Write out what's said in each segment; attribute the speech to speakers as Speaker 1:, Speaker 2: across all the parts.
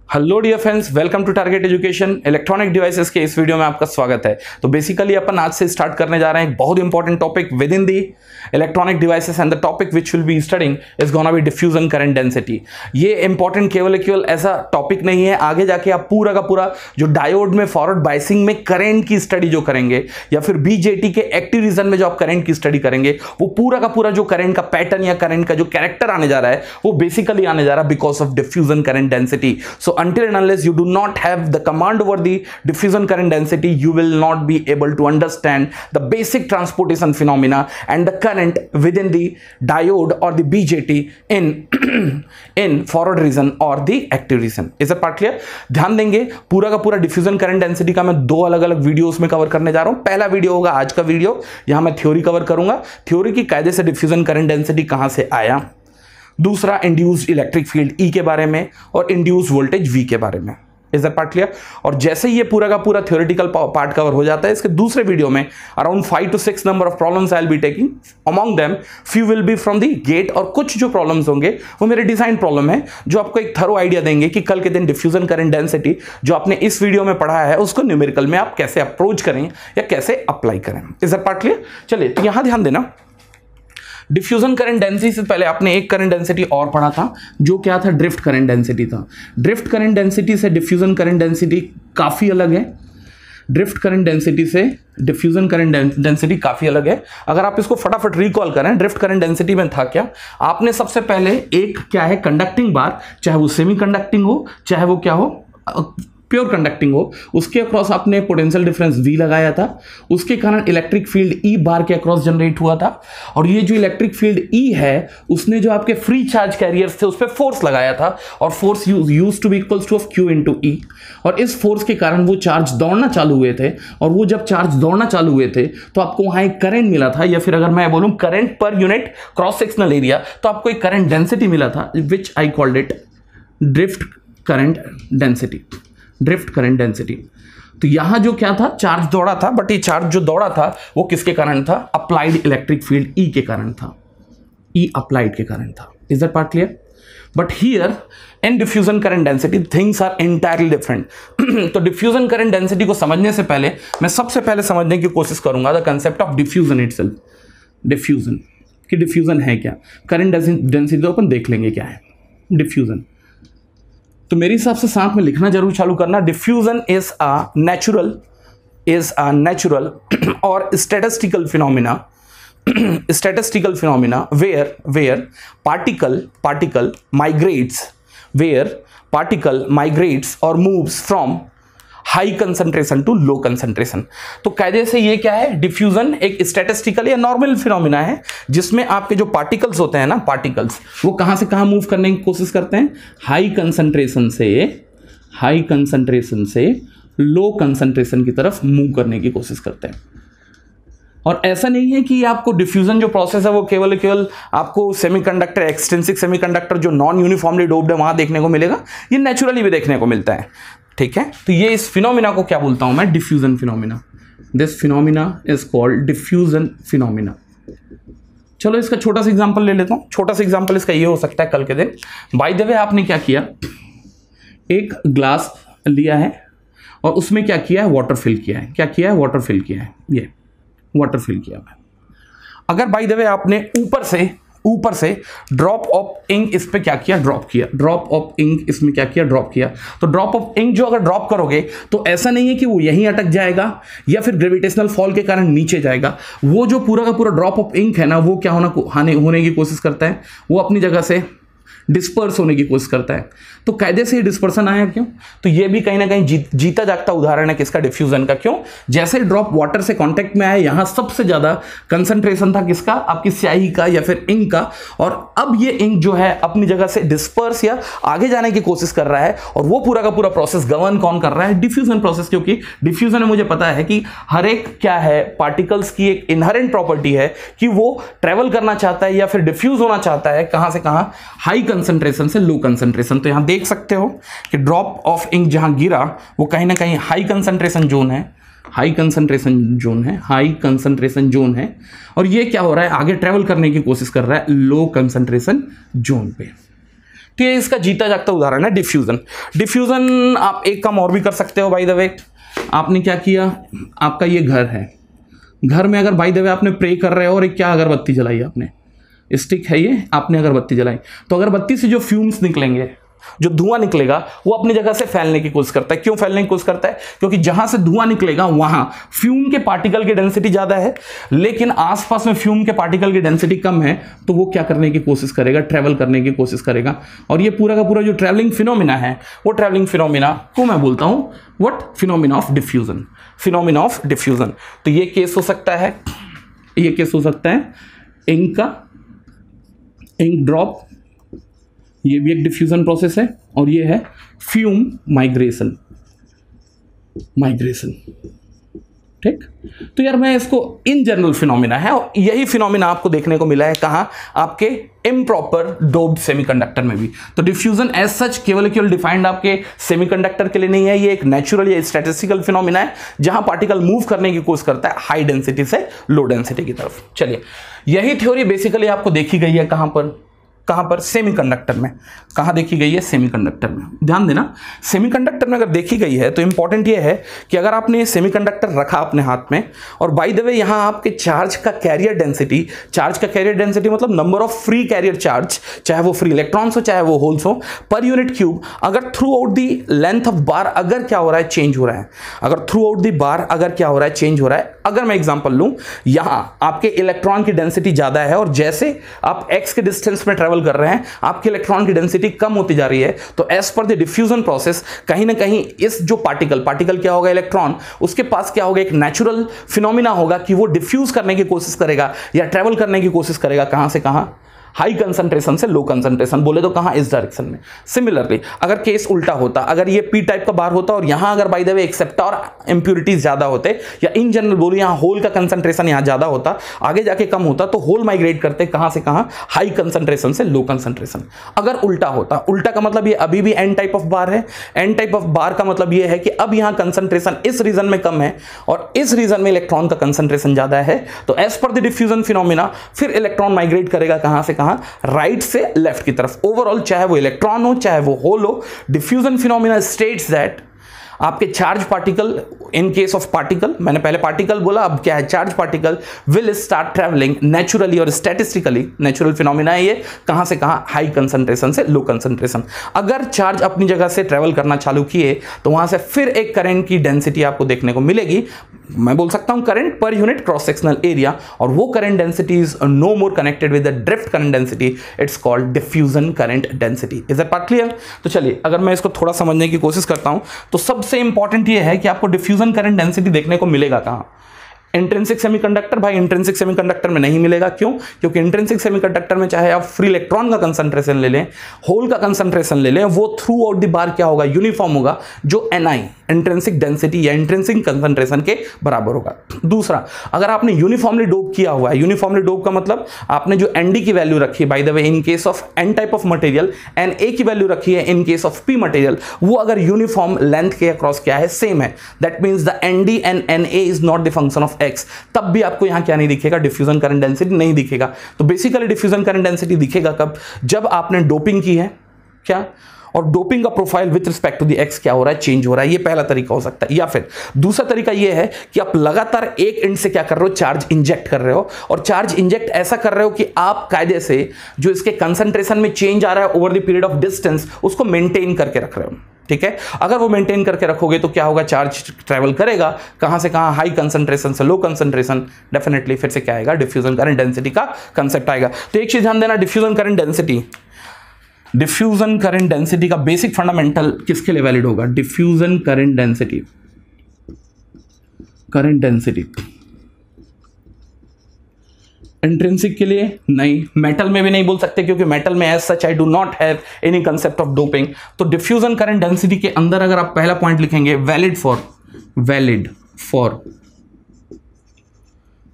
Speaker 1: Hello dear friends, welcome to Target Education. Electronic devices के इस video में आपका स्वागत है। तो बेसिकली अपन आज से स्टार्ट करने जा रहे हैं एक बहुत important topic with in the electronic devices and the topic which will be studying is gonna be diffusion current density. ये इंपॉर्टेंट केवल ऐसा टॉपिक नहीं है, आगे जाके आप पूरा का पूरा जो डायोड में फॉरवर्ड बायसिंग में करंट की स्टडी जो करेंगे या फिर बीजेटी के एक्टिव रीजन में जो आप करंट की स्टडी करेंगे वो पूरा का पूरा जो करंट का पैटर्न या करंट का जो कैरेक्टर आने जा रहा है वो बेसिकली आने जा रहा है because of diffusion current density. So until and unless you do not have the command over the diffusion current density, you will not be able to understand the basic transportation phenomena and the current within the diode or the BJT in forward region or the active region. Is that part clear? ध्यान देंगे, पूरा का पूरा diffusion current density का मैं दो अलग अलग वीडियोस में कवर करने जा रहा हूं। पहला वीडियो होगा आज का वीडियो, यहां मैं थ्योरी कवर करूंगा, थ्योरी की कायदे से डिफ्यूजन करंट डेंसिटी कहां से आया। दूसरा इंड्यूस्ड इलेक्ट्रिक फील्ड ई के बारे में और इंड्यूस्ड वोल्टेज वी के बारे में। Is that part clear? और जैसे ये पूरा का पूरा थ्योरेटिकल पार्ट कवर हो जाता है, इसके दूसरे वीडियो में around 5 to 6 number of problems I will be taking. Among them few will be from the GATE और कुछ जो प्रॉब्लम्स होंगे वो मेरे डिजाइन प्रॉब्लम है जो आपको एक थरो आइडिया देंगे कि कल के दिन डिफ्यूजन करंट डेंसिटी जो आपने इस वीडियो में पढ़ा है उसको न्यूमेरिकल में आप कैसे अप्रोच करें या कैसे अप्लाई करें। Is that part clear? चलिए तो यहां ध्यान देना, डिफ्यूजन करंट डेंसिटी से पहले आपने एक करंट डेंसिटी और पढ़ा था जो क्या था, ड्रिफ्ट करंट डेंसिटी था। ड्रिफ्ट करंट डेंसिटी से डिफ्यूजन करंट डेंसिटी काफी अलग है। ड्रिफ्ट करंट डेंसिटी से डिफ्यूजन करंट डेंसिटी काफी अलग है। अगर आप इसको फटाफट रिकॉल करें, ड्रिफ्ट करंट डेंसिटी में था क्या, आपने सबसे पहले एक क्या है कंडक्टिंग बार, चाहे वो सेमी कंडक्टिंग हो चाहे वो क्या हो प्योर कंडक्टिंग हो, उसके अक्रॉस आपने पोटेंशियल डिफरेंस V लगाया था, उसके कारण इलेक्ट्रिक फील्ड E बार के अक्रॉस जनरेट हुआ था। और ये जो इलेक्ट्रिक फील्ड E है उसने जो आपके फ्री चार्ज कैरियर्स थे उस पर फोर्स लगाया था और force use to be equals to of Q into E। और इस फोर्स के कारण वो चार्ज दौड़ना चालू हुए थे और वो जब चार्ज दौड़ना चालू हुए थे तो आपको वहां एक करंट मिला था, या फिर अगर मैं बोलूं current per unit cross sectional area, तो आपको एक करंट डेंसिटी मिला था which I called it drift current density. Drift current density. तो यहां जो क्या था, चार्ज दौड़ा था, बट ये चार्ज जो दौड़ा था वो किसके कारण था? अप्लाइड इलेक्ट्रिक फील्ड E के कारण था। E अप्लाइड के कारण था। Is that part clear? But here in diffusion current density things are entirely different. तो डिफ्यूजन करंट डेंसिटी को समझने से पहले मैं सबसे पहले समझने की कोशिश करूंगा the concept of diffusion itself. Diffusion कि डिफ्यूजन है क्या, करंट डेंसिटी तो अपन देख लेंगे क्या है डिफ्यूजन। तो मेरे हिसाब से साथ में लिखना जरूर चालू करना। डिफ्यूजन इज अ नेचुरल और statistical phenomena where particle migrates or moves from high concentration to low concentration. तो कायदे से ये क्या है, डिफ्यूजन एक स्टैटिस्टिकल या नॉर्मल फिनोमिना है जिसमें आपके जो पार्टिकल्स होते हैं ना, पार्टिकल्स वो कहां से कहां मूव करने की कोशिश करते हैं, हाई कंसंट्रेशन से लो कंसंट्रेशन की तरफ मूव करने की कोशिश करते हैं। और ऐसा नहीं है कि आपको डिफ्यूजन जो प्रोसेस है वो केवल आपको सेमीकंडक्टर, एक्सट्रिंसिक सेमीकंडक्टर जो नॉन यूनिफॉर्मली डोप्ड है वहां देखने को मिलेगा, ये नेचुरली भी देखने को मिलता है। ठीक है, तो ये इस फिनोमिना को क्या बोलता हूं मैं, diffusion phenomena. This phenomena is called diffusion phenomena. चलो इसका छोटा सा एग्जांपल ले लेता हूं। छोटा सा एग्जांपल इसका ये हो सकता है, कल के दिन बाय द वे आपने क्या किया, एक ग्लास लिया है और उसमें क्या किया है, वाटर फिल किया है। क्या किया है, वाटर फिल किया है। ये वाटर फिल किया है। अगर बाय द वे आपने ऊपर से ड्रॉप ऑफ इंक इस पे क्या किया, ड्रॉप किया, ड्रॉप ऑफ इंक इसमें क्या किया, ड्रॉप किया, तो ड्रॉप ऑफ इंक जो अगर ड्रॉप करोगे तो ऐसा नहीं है कि वो यहीं अटक जाएगा या फिर ग्रेविटेशनल फॉल के कारण नीचे जाएगा। वो जो पूरा का पूरा ड्रॉप ऑफ इंक है ना, वो क्या होने की कोशिश करता है, वो अपनी जगह से डिस्पर्स होने की कोशिश करता है। तो कायदे से डिस्पर्सन आया क्यों, तो ये भी कहीं ना कहीं जीता जागता उदाहरण है किसका, डिफ्यूजन का। क्यों? जैसे ड्रॉप वाटर से कांटेक्ट में आया, यहां सबसे ज्यादा कंसंट्रेशन था किसका, आपकी स्याही का या फिर इंक का, और अब ये इंक जो है अपनी जगह से डिस्पर्स या आगे जाने की कोशिश कर रहा है। और वो पूरा का पूरा प्रोसेस गवर्न कौन कर रहा है, डिफ्यूजन प्रोसेस। क्योंकि डिफ्यूजन में मुझे पता है कि हर एक क्या है, पार्टिकल्स की एक इनहेरेंट प्रॉपर्टी है कि वो ट्रेवल करना चाहता है या फिर डिफ्यूज होना चाहता है कहां से कहां, हाई कंसंट्रेशन से लो कंसंट्रेशन। तो यहां देख सकते हो कि ड्रॉप ऑफ इंक जहां गिरा वो कहीं ना कहीं हाई कंसंट्रेशन जोन है, और ये क्या हो रहा है, आगे ट्रेवल करने की कोशिश कर रहा है लो कंसंट्रेशन जोन पे। तो ये इसका जीता जागता उदाहरण है डिफ्यूजन। डिफ्यूजन आप एक काम और भी कर सकते हो बाय द वे। आपने क्या किया, आपका ये घर है, घर में अगर बाय द वे आपने प्रे कर रहे हो और एक क्या अगरबत्ती जलाई, आपने स्टिक है ये, आपने अगरबत्ती जलाई, तो अगरबत्ती से जो फ्यूम्स निकलेंगे, जो धुआं निकलेगा, वो अपनी जगह से फैलने की कोशिश करता है। क्यों फैलने की कोशिश करता है? क्योंकि जहां से धुआं निकलेगा वहां फ्यूम के पार्टिकल की डेंसिटी ज्यादा है, लेकिन आसपास में फ्यूम के पार्टिकल की डेंसिटी कम है, तो वो क्या करने की कोशिश करेगा, ट्रेवल करने की कोशिश करेगा। और ये पूरा का पूरा जो ट्रेवलिंग फिनोमिना है, वो ट्रेवलिंग फिनोमिना को मैं बोलता हूं what, phenomena of diffusion, phenomena of diffusion. तो ये केस हो सकता है, ये केस हो सकता है इंक का, इंक ड्रॉप, ये भी एक डिफ्यूजन प्रोसेस है, और ये है फ्यूम माइग्रेशन, माइग्रेशन। ठीक, तो यार मैं इसको इन जनरल फिनोमिना है, और यही फिनोमिना आपको देखने को मिला है कहां, आपके इम्प्रॉपर डोप्ड सेमीकंडक्टर में भी। तो डिफ्यूजन एज सच केवल डिफाइंड आपके सेमीकंडक्टर के लिए नहीं है, ये एक नेचुरल या स्टैटिस्टिकल फिनोमिना है जहां पार्टिकल मूव करने की कोशिश करता है हाई डेंसिटी से लो डेंसिटी की तरफ। चलिए, यही थ्योरी बेसिकली आपको देखी गई है कहां पर, कहां पर, सेमीकंडक्टर में। कहां देखी गई है? सेमीकंडक्टर में। ध्यान देना, सेमीकंडक्टर में अगर देखी गई है तो इंपॉर्टेंट ये है कि अगर आपने सेमीकंडक्टर रखा अपने हाथ में, और बाय द वे यहां आपके चार्ज का कैरियर डेंसिटी, चार्ज का कैरियर डेंसिटी मतलब number of free carrier charge, चाहे वो फ्री इलेक्ट्रॉन्स हो चाहे वो होल्स हो, पर यूनिट क्यूब, अगर through out the length of बार अगर क्या हो रहा है, चेंज हो रहा है, अगर थ्रू आउट दी बार अगर क्या हो रहा है, चेंज हो रहा है। अगर मैं एग्जांपल लूं, यहां आपके इलेक्ट्रॉन की डेंसिटी ज्यादा है, और जैसे आप x के डिस्टेंस में ट्रेवल कर रहे हैं आपके इलेक्ट्रॉन की डेंसिटी कम होती जा रही है, तो as per the diffusion process कहीं ना कहीं इस जो पार्टिकल क्या होगा, इलेक्ट्रॉन, उसके पास क्या होगा, एक नेचुरल फिनोमिना होगा कि वो डिफ्यूज करने की कोशिश करेगा या ट्रेवल करने की कोशिश करेगा, कहां से कहां, हाई कंसंट्रेशन से लो कंसंट्रेशन, बोले तो कहां, इस डायरेक्शन में। सिमिलरली अगर केस उल्टा होता, अगर ये पी टाइप का बार होता और यहां अगर बाय द वे एक्सेप्टर और इंप्यूरिटीज ज्यादा होते, या इन जनरल बोलो यहां होल का कंसंट्रेशन यहां ज्यादा होता, आगे जाके कम होता, तो होल माइग्रेट करते कहां से कहां, हाई कंसंट्रेशन से लो कंसंट्रेशन। अगर उल्टा होता, उल्टा का मतलब ये अभी भी एन टाइप ऑफ बार है, एन टाइप ऑफ बार का मतलब ये है कि अब यहां कंसंट्रेशन इस रीजन में कम है और इस रीजन में इलेक्ट्रॉन का कंसंट्रेशन ज्यादा है, तो as per the diffusion phenomena फिर इलेक्ट्रॉन माइग्रेट करेगा कहां से कहां, राइट से लेफ्ट की तरफ। ओवरऑल चाहे वो इलेक्ट्रॉन हो चाहे वो होल हो, डिफ्यूजन फिनोमिना स्टेट्स दैट आपके charge particle, in case of particle, मैंने पहले पार्टिकल बोला, अब क्या है, charge particle will start travelling naturally और स्टैटिस्टिकली, नेचुरल फिनोमिना है ये, कहां से कहां, हाई कंसंट्रेशन से लो कंसंट्रेशन। अगर चार्ज अपनी जगह से ट्रैवल करना चालू किए तो वहां से फिर एक करंट की डेंसिटी आपको देखने को मिलेगी, मैं बोल सकता हूं current per unit cross sectional area, और वो current density is no more connected with the drift current density, it's called diffusion current density. Is that part clear? तो चलिए, अगर मैं इसको थोड़ा समझने की कोशिश करता हूं, तो सबसे इंपॉर्टेंट ये है कि आपको डिफ्यूजन करंट डेंसिटी देखने को मिलेगा कहां, इंट्रिंसिक सेमीकंडक्टर। भाई इंट्रिंसिक सेमीकंडक्टर में नहीं मिलेगा, क्यों? क्योंकि इंट्रिंसिक सेमीकंडक्टर में चाहे आप फ्री इलेक्ट्रॉन का कंसंट्रेशन ले लें, होल का कंसंट्रेशन ले लें, वो थ्रू आउट द बार क्या होगा, यूनिफॉर्म होगा, जो Ni इंट्रिंसिक डेंसिटी या इंट्रिंसिक कंसंट्रेशन के बराबर होगा। दूसरा, अगर आपने यूनिफॉर्मली डोप किया हुआ है, यूनिफॉर्मली डोप का मतलब आपने जो Nd की वैल्यू रखी है, bye the way in case of N type of material, Na की वैल्यू रखी है in case of P material, वो अगर यूनिफॉर्म लेंथ के अक्रॉस क्या है, सेम है, that means the Nd and Na is not the function of x, तब भी आपको यहां क्या नहीं दिखेगा, डिफ्यूजन करंट डेंसिटी नहीं दिखेगा। तो बेसिकली डिफ्यूजन करंट डेंसिटी दिखेगा कब, जब आपने डोपिंग की है, क्या, और डोपिंग का profile with respect to the x क्या हो रहा है, चेंज हो रहा है। ये पहला तरीका हो सकता है। या फिर दूसरा तरीका ये है कि आप लगातार एक एंड से क्या कर रहे हो, चार्ज इंजेक्ट कर रहे हो, और चार्ज इंजेक्ट ऐसा कर रहे हो कि आप कायदे से जो इसके कंसंट्रेशन में चेंज आ रहा है over the period of distance, उसको मेंटेन करके रख रहे हो। ठीक है, अगर वो मेंटेन करके रखोगे तो क्या होगा, चार्ज ट्रैवल करेगा कहां से कहां, हाई कंसंट्रेशन से लो कंसंट्रेशन, डेफिनेटली फिर से क्या आएगा, डिफ्यूजन करंट डेंसिटी का कंसेप्ट आएगा। तो एक चीज ध्यान देना, diffusion current density, diffusion current density का बेसिक फंडामेंटल किसके लिए वैलिड होगा, diffusion current density, current density intrinsic के लिए नहीं, मेटल में भी नहीं बोल सकते, क्योंकि मेटल में as such I do not have any concept of doping. तो डिफ्यूजन करंट डेंसिटी के अंदर अगर आप पहला पॉइंट लिखेंगे, valid for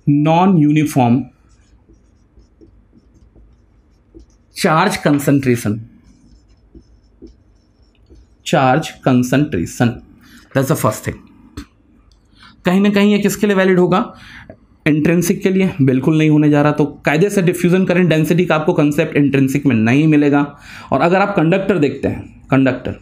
Speaker 1: non uniform charge concentration, that's the first thing. कहीं ना कहीं ये किसके लिए वैलिड होगा, इंट्रिंसिक के लिए बिल्कुल नहीं होने जा रहा, तो कायदे से डिफ्यूजन करंट डेंसिटी का आपको कंसेप्ट इंट्रिंसिक में नहीं मिलेगा। और अगर आप कंडक्टर देखते हैं, कंडक्टर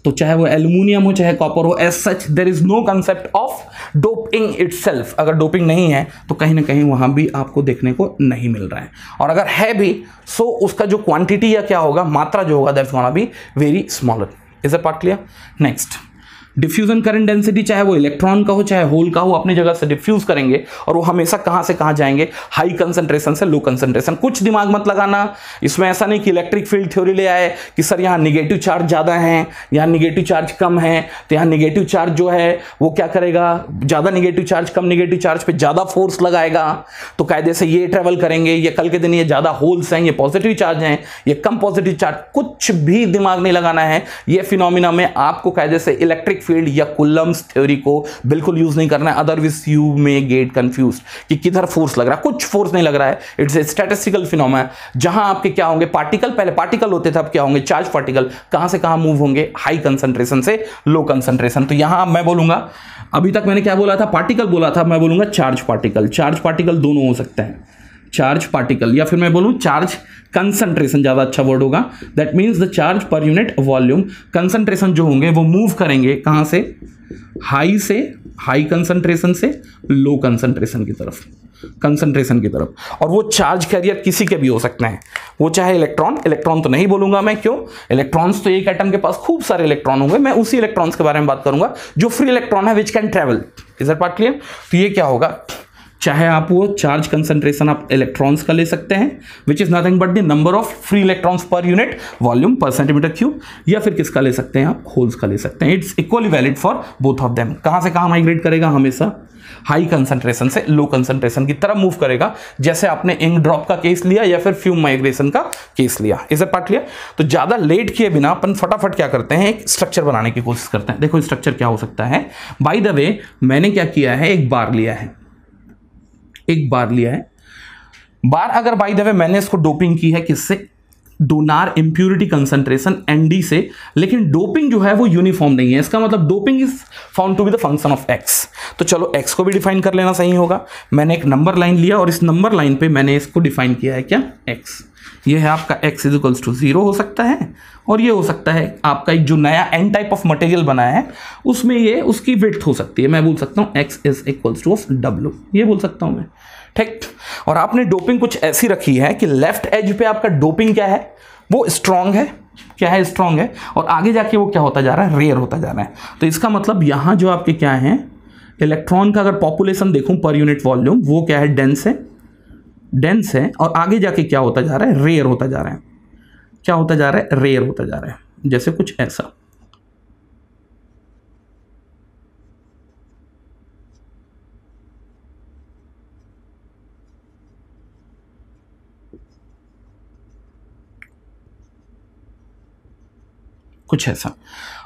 Speaker 1: तो चाहे वो एल्यूमिनियम हो चाहे कॉपर हो, as such there is no concept of doping itself. अगर डोपिंग नहीं है तो कहीं ना कहीं वहां भी आपको देखने को नहीं मिल रहा है, और अगर है भी सो उसका जो क्वांटिटी या क्या होगा, मात्रा जो होगा, that's gonna be very smaller. Is a part clear? Next, diffusion current density चाहे वो इलेक्ट्रॉन का हो चाहे होल का हो, अपनी जगह से डिफ्यूज करेंगे और वो हमेशा कहां से कहां जाएंगे, हाई कंसंट्रेशन से लो कंसंट्रेशन। कुछ दिमाग मत लगाना, इसमें ऐसा नहीं कि इलेक्ट्रिक फील्ड थ्योरी ले आए कि सर यहाँ निगेटिव चार्ज ज्यादा है, यहाँ निगेटिव चार्ज कम है, तो यहाँ निगेटिव चार्ज जो है वो क्या करेगा, ज्यादा निगेटिव चार्ज कम निगेटिव चार्ज पे ज्यादा फोर्स लगाएगा, तो कायदे से ये ट्रेवल करेंगे, ये कल के दिन ये ज्यादा होल्स हैं, ये पॉजिटिव चार्ज हैं, ये कम पॉजिटिव चार्ज। कुछ भी दिमाग नहीं लगाना है, ये फिनोमिना में आपको कायदे से इलेक्ट्रिक फील्ड या कुलम्स थ्योरी को बिल्कुल यूज नहीं करना है, otherwise you may gate confused कि किधर फोर्स लग रहा है। कुछ फोर्स नहीं लग रहा है, इट्स ए स्टैटिस्टिकल फिनोमेना, जहां आपके क्या होंगे, पार्टिकल, पहले पार्टिकल होते थे, अब क्या होंगे, चार्ज पार्टिकल। कहां से कहां मूव होंगे, हाई कंसंट्रेशन से लो कंसंट्रेशन। तो यहां मैं बोलूंगा, अभी तक मैंने क्या बोला था, पार्टिकल बोला था, मैं बोलूंगा चार्ज पार्टिकल। चार्ज पार्टिकल दोनों हो सकते हैं, चार्ज पार्टिकल, या फिर मैं बोलूं चार्ज कंसंट्रेशन, ज्यादा अच्छा वर्ड होगा। दैट मींस द चार्ज पर यूनिट वॉल्यूम, कंसंट्रेशन जो होंगे वो मूव करेंगे कहां से, हाई से, हाई कंसंट्रेशन से लो कंसंट्रेशन की तरफ, कंसंट्रेशन की तरफ। और वो चार्ज कैरियर किसी के भी हो सकते हैं, वो चाहे इलेक्ट्रॉन, इलेक्ट्रॉन तो नहीं बोलूंगा मैं, क्यों, इलेक्ट्रॉन्स तो एक एटम के पास खूब सारे इलेक्ट्रॉन होंगे, मैं उसी इलेक्ट्रॉन्स के बारे में बात करूंगा जो फ्री इलेक्ट्रॉन है, which can travel. Is that part clear? तो ये क्या होगा, चाहे आप वो चार्ज कंसंट्रेशन आप इलेक्ट्रॉन्स का ले सकते हैं, which is nothing but the number of free electrons पर यूनिट वॉल्यूम पर सेंटीमीटर क्यूब, या फिर किसका ले सकते हैं आप, होल्स का ले सकते हैं। It's equally valid for both of them. कहां से कहां माइग्रेट करेगा, हमेशा हाई कंसंट्रेशन से लो कंसंट्रेशन की तरफ मूव करेगा, जैसे आपने इंक ड्रॉप का केस लिया या फिर फ्यूम माइग्रेशन का केस लिया। Is a part clear? तो ज्यादा लेट किए बिना अपन फटाफट क्या करते हैं, एक स्ट्रक्चर बनाने की कोशिश करते हैं। देखो स्ट्रक्चर क्या हो सकता है। बाय द वे मैंने क्या किया है, एक बार लिया है, एक बार लिया है। बार अगर बाय द वे मैंने इसको डोपिंग की है किससे, डोनार इंप्यूरिटी कंसंट्रेशन एनडी से, लेकिन डोपिंग जो है वो यूनिफॉर्म नहीं है। इसका मतलब doping is found to be the function of x. तो चलो एक्स को भी डिफाइन कर लेना सही होगा। मैंने एक नंबर लाइन लिया और इस नंबर लाइन पे मैंने इसको डिफाइन किया है क्या, एक्स। ये है आपका x इज इक्वल्स टू 0 हो सकता है, और ये हो सकता है आपका एक जो नया n टाइप ऑफ मटेरियल बनाया है उसमें ये उसकी विड्थ हो सकती है। मैं बोल सकता हूँ x is equals to of w, ये बोल सकता हूँ मैं, ठीक। और आपने डोपिंग कुछ ऐसी रखी है कि लेफ्ट एज पे आपका डोपिंग क्या है, वो स्ट्रांग है, क्या है, स्ट्रांग है, और आगे जाके वो क्या होता जा रहा है, रेयर होता जा रहा है। तो इसका मतलब यहाँ जो आपके क्या है, इलेक्ट्रॉन का अगर पॉपुलेशन देखूं पर यूनिट वॉल्यूम, वो क्या है, डेंस है, डेंस है, और आगे जाके क्या होता जा रहा है, रेयर होता जा रहा है। क्या होता जा रहा है, रेयर होता जा रहा है, जैसे कुछ ऐसा। कुछ ऐसा।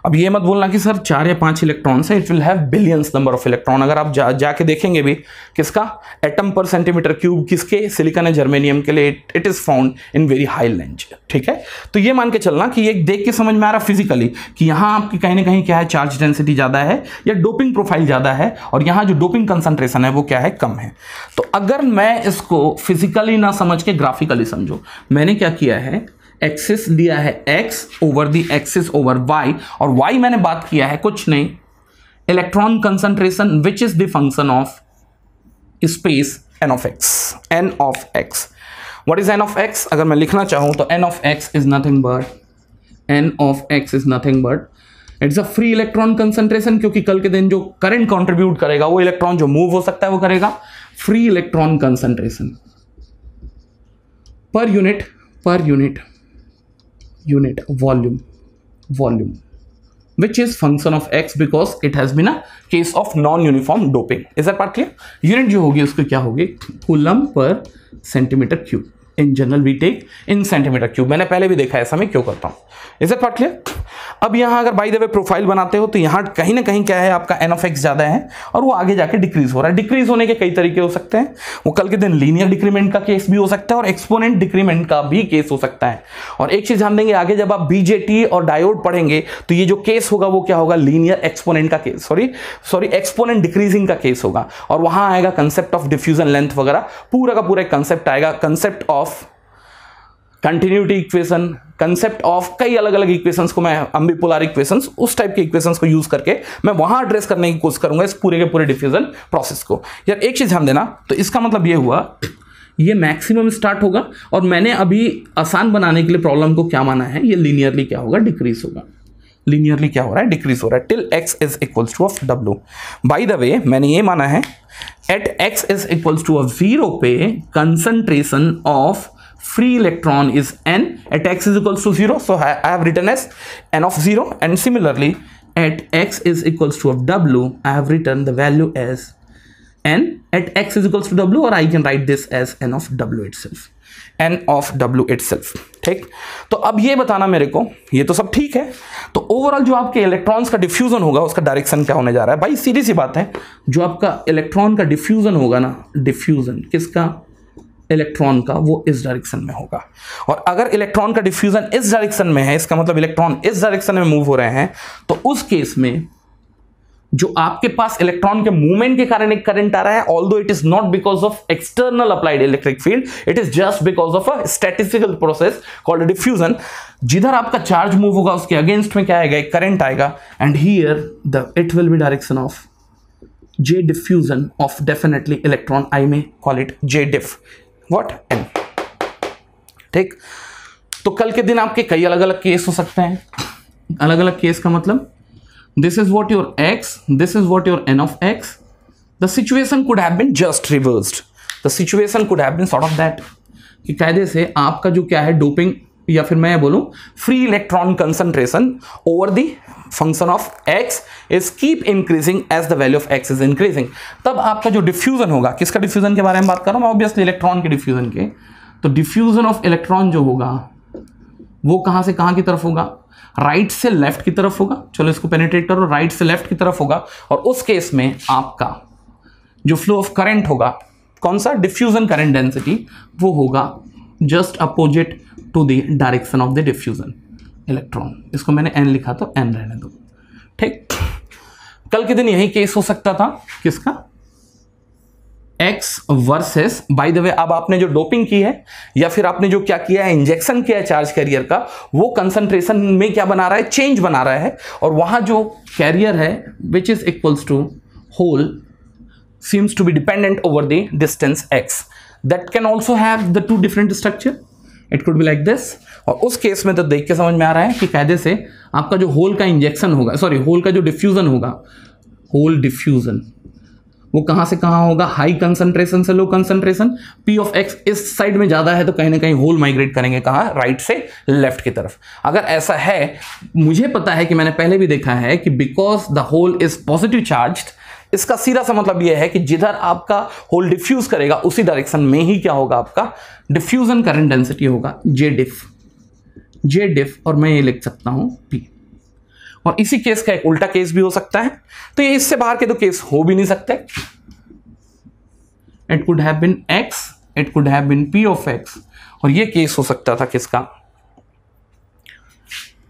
Speaker 1: अब ये मत बोलना कि सर 4 या 5 इलेक्ट्रॉन्स है, it will have billions number of electron. अगर आप जाके देखेंगे भी किसका, एटम पर सेंटीमीटर क्यूब, किसके, सिलिकॉन या जर्मेनियम के लिए, it is found in very high range, ठीक है। तो ये मान के चलना कि ये देख के समझ में आ रहा फिजिकली कि यहाँ आपकी कहीं ना कहीं क्या है, चार्ज डेंसिटी ज्यादा है या डोपिंग प्रोफाइल ज्यादा है, और यहाँ जो डोपिंग कंसंट्रेशन है वो क्या है, कम है। तो अगर मैं इसको फिजिकली ना समझ के ग्राफिकली समझो, मैंने क्या किया है, एक्सिस लिया है x over the axis over y, और y मैंने बात किया है कुछ नहीं, electron concentration which is the function of space n of x, n of x। What is n of x? अगर मैं लिखना चाहूं तो n of x is nothing but it's a free electron concentration, क्योंकि कल के दिन जो करंट कंट्रीब्यूट करेगा वो इलेक्ट्रॉन जो मूव हो सकता है वो करेगा फ्री इलेक्ट्रॉन कंसंट्रेशन पर unit volume which is function of x because it has been a case of non-uniform doping. Is that part clear? Unit जो होगी उसको क्या होगी, coulomb per centimetre cube. In general we take in centimetre cube. मैंने पहले भी देखा है, ऐसा मैं क्यों करता हूं। Is that part clear? अब यहाँ अगर बाय द वे प्रोफाइल बनाते हो तो यहाँ कहीं ना कहीं क्या है, आपका एन ऑफ एक्स ज्यादा है और वो आगे जाके डिक्रीज हो रहा है। डिक्रीज होने के कई तरीके हो सकते हैं, वो कल के दिन लीनियर डिक्रीमेंट का केस भी हो सकता है और एक्सपोनेंट डिक्रीमेंट का भी केस हो सकता है। और एक चीज ध्यान देंगे, आगे जब आप बीजेटी और डायोड पढ़ेंगे तो ये जो केस होगा वो क्या होगा, लीनियर एक्सपोनेंट का केस, सॉरी एक्सपोनेंट डिक्रीजिंग का केस होगा। और वहां आएगा कंसेप्ट ऑफ डिफ्यूजन लेंथ वगैरह, पूरा का पूरा कंसेप्ट आएगा, concept of continuity equation, concept of कई अलग अलग इक्वेशंस को मैं अम्बिपोलर इक्वेशंस, उस टाइप के इक्वेशंस को यूज करके मैं वहां एड्रेस करने की कोशिश करूंगा इस पूरे के पूरे डिफ्यूजन प्रोसेस को। यार एक चीज ध्यान देना, तो इसका मतलब ये हुआ ये मैक्सिमम स्टार्ट होगा और मैंने अभी आसान बनाने के लिए प्रॉब्लम को क्या माना है, ये लीनियरली क्या होगा, डिक्रीज होगा। लीनियरली क्या हो रहा है, डिक्रीज हो रहा है till x is equals to of w। By the way मैंने ये माना है at x is equals to of 0 पे concentration of free electron is n at x is equals to 0, so I have written as n of 0, and similarly at x is equals to of w I have written the value as n at x is equals to w, or I can write this as n of w itself, n of w itself। ठीक, तो अब ये बताना मेरे को, ये तो सब ठीक है, तो ओवरऑल जो आपके इलेक्ट्रॉन्स का डिफ्यूजन होगा उसका डायरेक्शन क्या होने जा रहा है। भाई सीधी सी बात है, जो आपका इलेक्ट्रॉन का डिफ्यूजन होगा ना, डिफ्यूजन किसका, इलेक्ट्रॉन का, वो इस डायरेक्शन में होगा। और अगर इलेक्ट्रॉन का डिफ्यूजन इस डायरेक्शन में है, इसका मतलब इलेक्ट्रॉन इस डायरेक्शन में मूव हो रहे हैं, तो उस केस में जो आपके पास इलेक्ट्रॉन के मूवमेंट के कारण एक करंट आ रहा है, although it is not because of external applied electric field, it is just because of a statistical process called diffusion. जिधर आपका चार्ज मूव होगा उसके अगेंस्ट में क्या आएगा, एक करंट आएगा, and here the it will B direction of J diffusion of definitely electron, I may call it J diff, what n। ठीक, तो कल के दिन आपके कई अलग अलग केस हो सकते हैं। अलग अलग केस का मतलब this is what your x, this is what your n of x, the situation could have been just reversed, the situation could have been sort of that कि कायदे से आपका जो क्या है डोपिंग, या फिर मैं बोलूं free electron concentration over the function of x is keep increasing as the value of x is increasing. तब आपका जो डिफ्यूजन होगा, किसका डिफ्यूजन के बारे में बात कर रहा हूं मैं, ऑब्वियसली इलेक्ट्रॉन के डिफ्यूजन के, तो डिफ्यूजन ऑफ इलेक्ट्रॉन जो होगा वो कहां से कहां की तरफ होगा, राइट से लेफ्ट की तरफ होगा। चलो इसको पेनिट्रेट करो, राइट से लेफ्ट की तरफ होगा, और उस केस में आपका जो फ्लो ऑफ करंट होगा, कौन सा, डिफ्यूजन करंट डेंसिटी, वो होगा just opposite to the direction of the diffusion electron. इसको मैंने n लिखा तो n रहने दो। ठीक, कल के दिन यही केस हो सकता था, किसका, x वर्सेस, बाय द वे अब आपने जो डोपिंग की है या फिर आपने जो क्या किया है, इंजेक्शन किया है चार्ज कैरियर का, वो कंसंट्रेशन में क्या बना रहा है, चेंज बना रहा है, और वहां जो कैरियर है which is equals to hole seems to be dependent over the distance x, that can also have the two different structure, it could be like this। और उस केस में तो देख के समझ में आ रहा है कि कायदे से आपका जो होल का इंजेक्शन होगा, सॉरी होल का जो डिफ्यूजन होगा, होल डिफ्यूजन वो कहां से कहां होगा, हाई कंसंट्रेशन से low concentration. P of x इस साइड में ज्यादा है तो कहीं ना कहीं होल माइग्रेट करेंगे कहां, राइट से लेफ्ट की तरफ। अगर ऐसा है, मुझे पता है कि मैंने पहले भी देखा है कि because the hole is positive charged, इसका सीधा सा मतलब यह है कि जिधर आपका होल डिफ्यूज करेगा उसी डायरेक्शन में ही क्या होगा, आपका डिफ्यूजन करंट डेंसिटी होगा J डिफ, और मैं ये लिख सकता हूं P। और इसी केस का एक उल्टा केस भी हो सकता है, तो ये इससे बाहर के तो केस हो भी नहीं सकते। It could have been x, it could have been P of x, और ये केस हो सकता था किसका,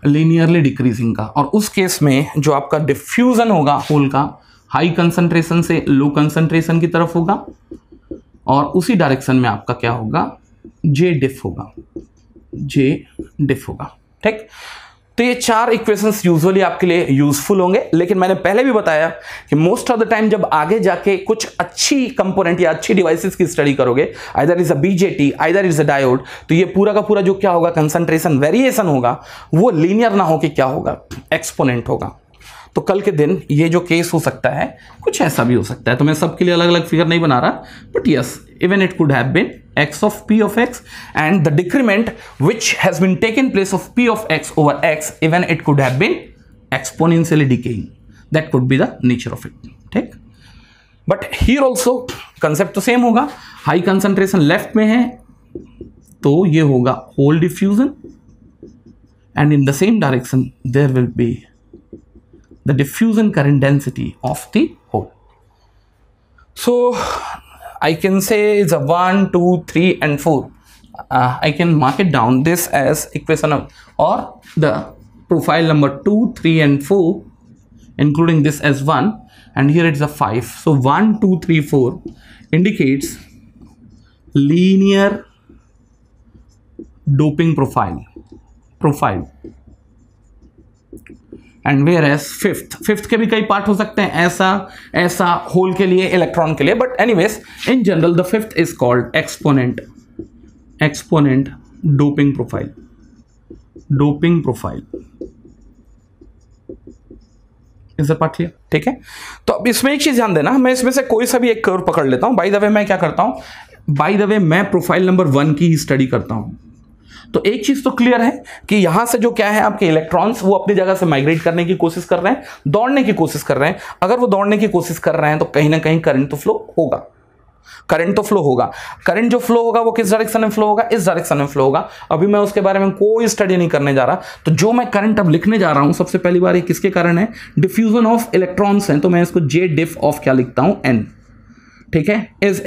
Speaker 1: लीनियरली डिक्रीजिंग का। और उस केस में जो आपका डिफ्यूजन होगा होल का, हाई कंसंट्रेशन से लो कंसंट्रेशन की तरफ होगा, और उसी डायरेक्शन में आपका क्या होगा, J डिफ होगा, J डिफ होगा। ठीक, तो ये चार इक्वेशंस यूजुअली आपके लिए यूजफुल होंगे, लेकिन मैंने पहले भी बताया कि मोस्ट ऑफ द टाइम जब आगे जाके कुछ अच्छी कंपोनेंट या अच्छी डिवाइसेस की स्टडी करोगे, either is a BJT, either is a diode, तो ये पूरा का पूरा जो क्या होगा, कंसंट्रेशन वेरिएशन होगा, वो लीनियर ना होके क्या होगा, एक्सपोनेंट होगा। तो कल के दिन ये जो केस हो सकता है कुछ ऐसा भी हो सकता है, तो मैं सबके लिए अलग अलग फिगर नहीं बना रहा, but yes, even it could have been x of p of x and the decrement which has been taken place of p of x over x, even it could have been exponentially decaying, that could be the nature of it। ठीक, but here also concept तो same होगा, high concentration left में है तो ये होगा hole diffusion, and in the same direction there will be the diffusion current density of the hole. So I can say it's a 1, 2, 3 and 4. I can mark it down this as equation of, or the profile number 2, 3 and 4, including this as 1, and here it's a 5. So 1, 2, 3, 4 indicates linear doping profile and whereas fifth के भी कई part हो सकते हैं, ऐसा whole के लिए, electron के लिए, but anyways in general the fifth is called exponent doping profile is the part clear? ठीक है, तो अब इसमें एक चीज ध्यान देना, मैं इसमें से कोई सा भी एक कर्व पकड़ लेता हूं. बाय द वे मैं क्या करता हूं, बाय द वे मैं प्रोफाइल नंबर 1 की स्टडी करता हूं. तो एक चीज तो क्लियर है कि यहां से जो क्या है आपके इलेक्ट्रॉन्स वो अपनी जगह से माइग्रेट करने की कोशिश कर रहे हैं, दौड़ने की कोशिश कर रहे हैं. अगर वो दौड़ने की कोशिश कर रहे हैं तो कहीं ना कहीं करंट तो फ्लो होगा. करंट जो फ्लो होगा वो किस डायरेक्शन में फ्लो होगा? इस डायरेक्शन में फ्लो होगा. अभी मैं उसके बारे में कोई स्टडी नहीं करने जा रहा. तो जो मैं करंट अब लिखने जा रहा हूं, सबसे पहली बार ये किसके कारण है? डिफ्यूजन ऑफ इलेक्ट्रॉन्स है. तो मैं इसको जे डिफ ऑफ क्या लिखता हूं? एन. ठीक है, इज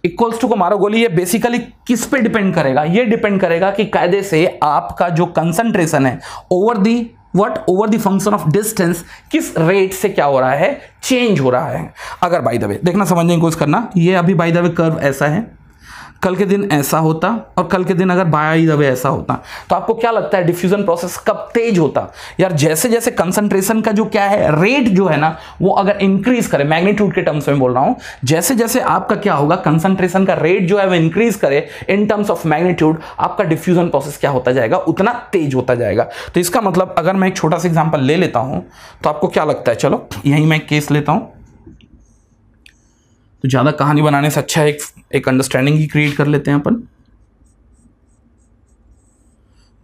Speaker 1: इक्वल्स टू को मारो गोली. ये बेसिकली किस पे डिपेंड करेगा? ये डिपेंड करेगा कि कायदे से आपका जो कंसंट्रेशन है over the function of distance किस रेट से क्या हो रहा है? चेंज हो रहा है. अगर बाय द वे देखना, समझने की कोशिश करना, ये अभी बाय द वे कर्व ऐसा है, कल के दिन ऐसा होता, और कल के दिन अगर बाय द वे ऐसा होता, तो आपको क्या लगता है डिफ्यूजन प्रोसेस कब तेज होता? यार जैसे जैसे कंसंट्रेशन का जो क्या है रेट जो है ना, वो अगर इंक्रीज करे, मैग्नीट्यूड के टर्म्स में बोल रहा हूं, जैसे जैसे आपका क्या होगा, कंसंट्रेशन का रेट जो है वो इंक्रीज करे इन टर्म्स ऑफ मैग्नीट्यूड, आपका डिफ्यूजन प्रोसेस क्या होता जाएगा? उतना तेज होता जाएगा. तो इसका मतलब अगर मैं एक छोटा सा एग्जाम्पल ले लेता हूं तो आपको क्या लगता है? चलो यही मैं केस लेता हूं, तो ज्यादा कहानी बनाने से अच्छा एक अंडरस्टैंडिंग ही क्रिएट कर लेते हैं अपन.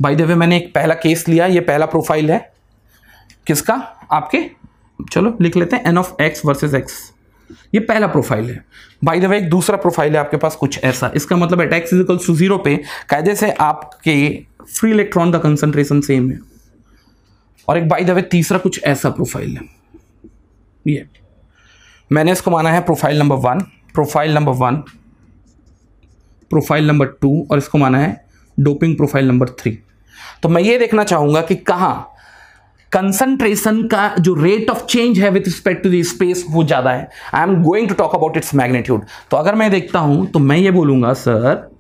Speaker 1: बाय द वे मैंने एक पहला केस लिया, ये पहला प्रोफाइल है किसका? आपके, चलो लिख लेते हैं n of x versus x. ये पहला प्रोफाइल है. बाय द वे एक दूसरा प्रोफाइल है आपके पास कुछ ऐसा. इसका मतलब at x is equals to 0 पे कायदे से आपके फ्री इलेक्ट्रॉन का कंसंट्रेशन सेम है. और एक बाय द वे तीसरा कुछ ऐसा प्रोफाइल है. ये मैंने इसको माना है प्रोफाइल नंबर 1, प्रोफाइल नंबर 2, और इसको माना है डोपिंग प्रोफाइल नंबर 3. तो मैं ये देखना चाहूंगा कि कहां कंसंट्रेशन का जो रेट ऑफ चेंज है with respect to the space वो ज्यादा है. I am going to talk about its magnitude. तो अगर मैं देखता हूं तो मैं ये बोलूंगा sir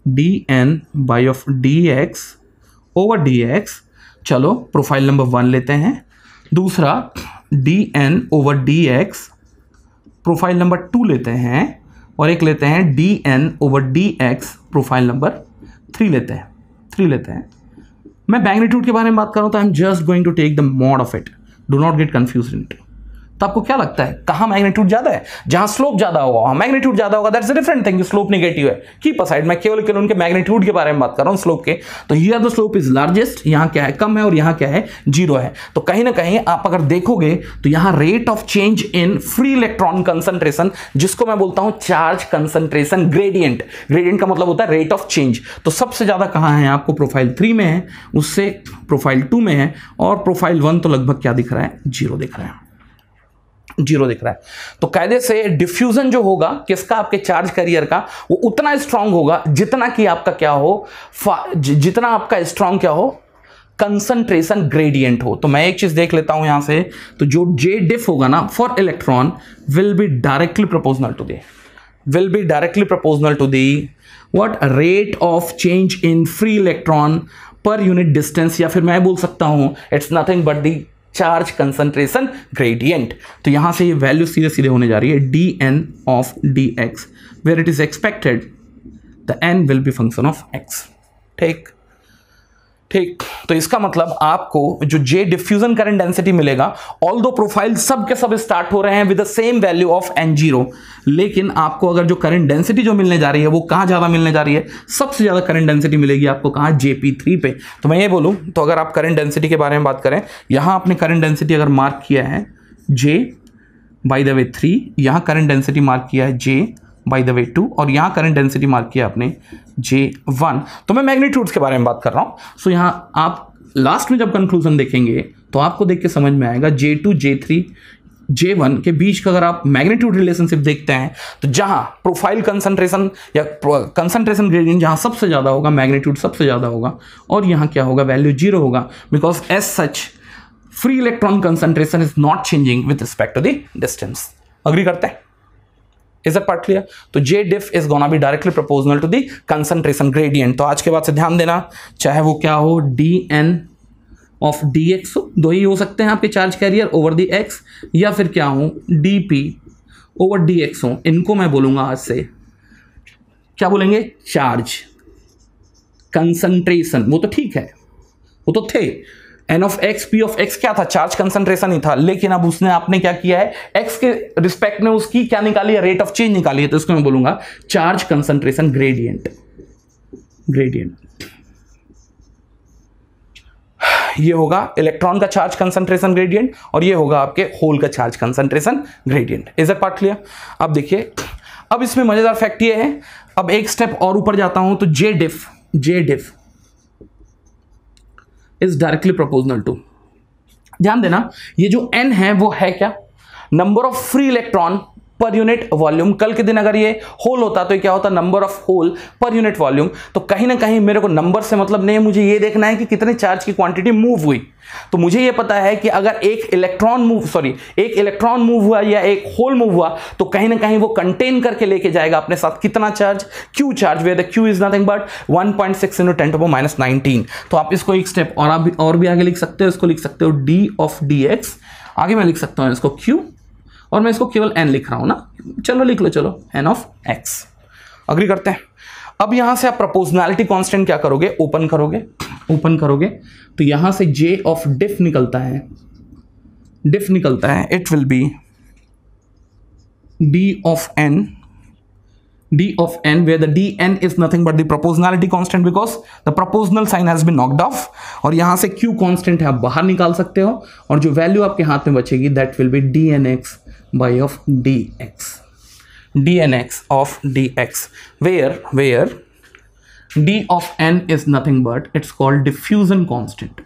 Speaker 1: dn by of dx over dx. चलो प्रोफाइल नंबर 1 लेते हैं. दूसरा dn over dx profile number 2 लेते हैं, और एक लेते हैं dn over dx profile number 3 लेते हैं. मैं मैग्नीट्यूड के बारे में बात कर रहा हूं तो I am just going to take the mod of it. Do not get confused in it. तो आपको क्या लगता है कहां मैग्नीट्यूड ज्यादा है? जहां स्लोप ज्यादा होगा मैग्नीट्यूड ज्यादा होगा. That's a different thing. Slope negative है, कीप असाइड. मैं केवल उनके मैग्नीट्यूड के बारे में बात कर रहा हूं, स्लोप के. तो here the slope is largest. यहां क्या है? कम है, और यहां क्या है? 0 है. तो कहीं ना कहीं आप अगर देखोगे तो यहां rate of change in free electron concentration, जिसको मैं बोलता हूं चार्ज कंसंट्रेशन ग्रेडियंट का मतलब होता है रेट ऑफ चेंज. तो सबसे ज्यादा कहां है आपको? प्रोफाइल 3 में है, उससे प्रोफाइल 2 में है, और प्रोफाइल 1 तो लगभग क्या दिख रहा है? 0 दिख रहा है. तो कायदे से डिफ्यूजन जो होगा किसका? आपके चार्ज कैरियर का, वो उतना स्ट्रांग होगा जितना कि आपका क्या हो, जितना आपका स्ट्रांग क्या हो, कंसंट्रेशन ग्रेडियंट हो. तो मैं एक चीज देख लेता हूं यहां से, तो जो जे डिफ होगा ना for electron will be directly proportional to the what? Rate of change in free electron per unit distance, या फिर मैं बोल सकता हूं it's nothing but the charge concentration gradient. तो यहां से ये वैल्यू सीधे सीधे होने जा रही है dn of dx, where it is expected the n will be function of x. ठीक. तो इसका मतलब आपको जो J डिफ्यूजन करंट डेंसिटी मिलेगा, ऑल दो प्रोफाइल सब के सब स्टार्ट हो रहे हैं with the same value of n0, लेकिन आपको अगर जो करंट डेंसिटी जो मिलने जा रही है वो कहां ज्यादा मिलने जा रही है? सबसे ज्यादा करंट डेंसिटी मिलेगी आपको कहां? Jp3 पे. तो मैं ये बोलूं तो अगर आप करंट डेंसिटी के बारे में बात करें, यहां आपने करंट डेंसिटी अगर मार्क किया है J बाय द वे 3, यहां करंट डेंसिटी मार्क किया है J बाय द वे 2, और यहाँ करंट डेंसिटी मार्क किया आपने J1। तो मैं मैग्नीट्यूड्स के बारे में बात कर रहा हूँ। सो यहाँ आप लास्ट में जब कंक्लूजन देखेंगे तो आपको देख के समझ में आएगा J2, J3, J1 के बीच का अगर आप मैग्नीट्यूड रिलेशनशिप देखते हैं तो जहां प्रोफाइल कंसंट्रेशन या कंसंट्रेशन ग्रेडियंट जहां सबसे ज़्यादा होगा, मैग्नीट्यूड सबसे ज़्यादा होगा, और यहाँ क्या होगा, वैल्यू 0 होगा, because as such free electron concentration is not changing with respect to the distance. Agree करते हैं? Is that part clear? तो J diff is gonna be directly proportional to the concentration gradient। तो आज के बाद से ध्यान देना, चाहे वो क्या हो, dn ऑफ dx हो, दो ही हो सकते हैं आपके charge carrier over the x, या फिर क्या हो dp ओवर dx हो। इनको मैं बोलूंगा आज से क्या बोलेंगे, चार्ज कंसंट्रेशन। वो तो ठीक है, वो तो थे, n of x p of x क्या था, चार्ज कंसंट्रेशन ही था, लेकिन अब उसने आपने क्या किया है, x के रिस्पेक्ट में उसकी क्या निकाली है, रेट ऑफ चेंज निकाली है। तो इसको मैं बोलूंगा चार्ज कंसंट्रेशन ग्रेडियंट। ये होगा इलेक्ट्रॉन का चार्ज कंसंट्रेशन ग्रेडियंट, और ये होगा आपके होल का charge concentration gradient. Is that part clear? अब देखिए, अब इसमें मजेदार फैक्ट ये है, अब एक स्टेप और ऊपर जाता हूं तो J diff is directly proportional to, ध्यान देना, ये जो n है वो है क्या, number of free electron per unit volume. कल के दिन अगर ये होल होता तो ये क्या होता, number of hole per unit volume. तो कहीं ना कहीं मेरे को नंबर से मतलब नहीं है, मुझे ये देखना है कि कितने चार्ज की क्वांटिटी मूव हुई। तो मुझे ये पता है कि अगर एक इलेक्ट्रॉन मूव हुआ या एक होल मूव हुआ तो कहीं ना कहीं वो कंटेन करके लेके जाएगा अपने साथ कितना charge, Q charge, where the Q is nothing but 1.6 × 10⁻⁹। तो आप इसको एक स्टेप और भी आगे लिख सकते हो, इसको लिख सकते हो d ऑफ dx, आगे मैं लिख सकता हूं इसको Q, और मैं इसको केवल n लिख रहा हूं ना, चलो लिख लो, चलो n ऑफ x। अग्री करते हैं? अब यहां से आप प्रोपोर्शनैलिटी कांस्टेंट क्या करोगे, ओपन करोगे तो यहां से J ऑफ डिफ निकलता है, it will B d of n where the dn is nothing but the proportionality constant because the proportional sign has been knocked off, और यहां से q constant है, आप बाहर निकाल सकते हो, और जो वैल्यू आपके हाथ में बचेगी that will be dnx by of dnx of dx, where d of n is nothing but it's called diffusion constant।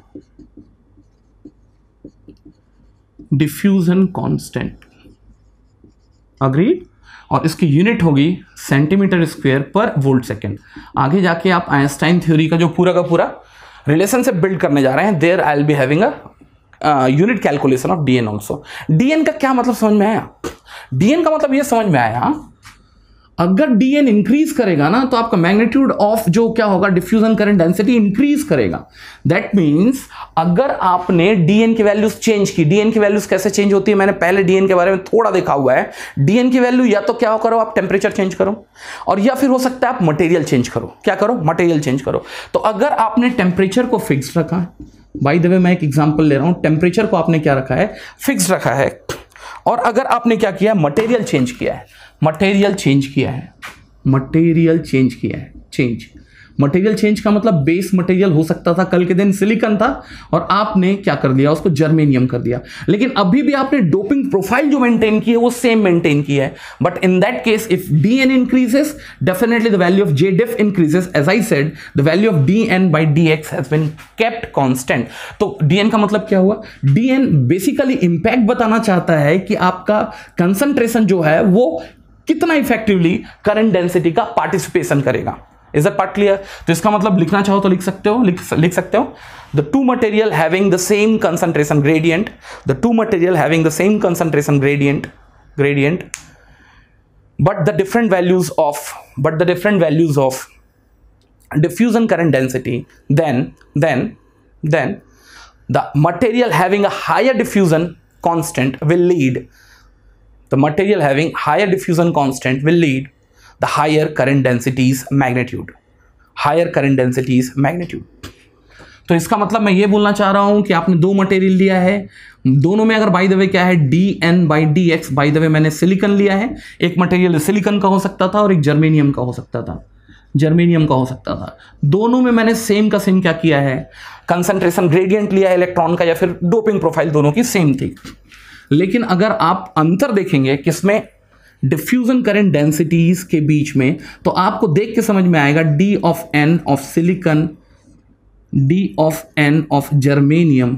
Speaker 1: Agreed? और इसकी यूनिट होगी सेंटीमीटर स्क्वायर पर वोल्ट सेकेंड। आगे जाके आप आइंस्टाइन थ्योरी का जो पूरा का पूरा रिलेशनशिप बिल्ड करने जा रहे हैं, there I will be having a unit calculation of dn also. dn का क्या मतलब समझ में आया? dn का मतलब ये समझ में आया, अगर dn इंक्रीज करेगा ना तो आपका मैग्नीट्यूड ऑफ जो क्या होगा, डिफ्यूजन करंट डेंसिटी इंक्रीज करेगा। दैट मींस अगर आपने dn की वैल्यूज चेंज की, dn की वैल्यूज कैसे चेंज होती है, मैंने पहले dn के बारे में थोड़ा देखा हुआ है। dn की वैल्यू या तो क्या करो, आप टेम्परेचर चेंज करो, और या फिर हो सकता है आप मटेरियल चेंज करो। क्या करो? मटेरियल चेंज करो। तो अगर आपने टेम्परेचर को फिक्स रखा है, बाय द वे मैं एक एग्जांपल ले रहा हूं, टेम्परेचर को आपने क्या रखा है, फिक्स रखा है, और अगर आपने क्या किया, मटेरियल चेंज किया है, मटेरियल चेंज का मतलब बेस मटेरियल हो सकता था, कल के दिन सिलिकॉन था, और आपने क्या कर दिया, उसको जर्मेनियम कर दिया, लेकिन अभी भी आपने डोपिंग प्रोफाइल जो मेंटेन की है वो सेम मेंटेन की है। But in that case if dn increases, definitely the value of J diff increases. As I said, the value of dn by dx has been kept constant. तो dn का मतलब क्या हुआ, dn बेसिकली इंपैक्ट बताना चाहता है कि आपका कंसंट्रेशन जो है वो कितना इफेक्टिवली करंट डेंसिटी का पार्टिसिपेशन करेगा। Is that part clear? तो इसका मतलब लिखना चाहो तो लिख सकते हो the two material having the same concentration gradient, but the different values of diffusion current density, then the material having a higher diffusion constant will lead the higher current densities magnitude, तो इसका मतलब मैं ये बोलना चाह रहा हूं कि आपने दो मटेरियल लिया है, दोनों में अगर बाय द वे क्या है, dn by dx, bye the way मैंने सिलिकॉन लिया है, एक मटेरियल सिलिकॉन का हो सकता था और एक जर्मेनियम का हो सकता था, दोनों में मैंने सेम का सेम क्या किया है, कंसंट्रेशन ग्रेडियंट लिया है इलेक्ट्रॉन का, या फिर डोपिंग प्रोफाइल दोनों की सेम थी। लेकिन अगर आप अंतर देखेंगे किसमें, डिफ्यूजन करंट डेंसिटीज के बीच में, तो आपको देख के समझ में आएगा D of n of silicon, D of n of germanium,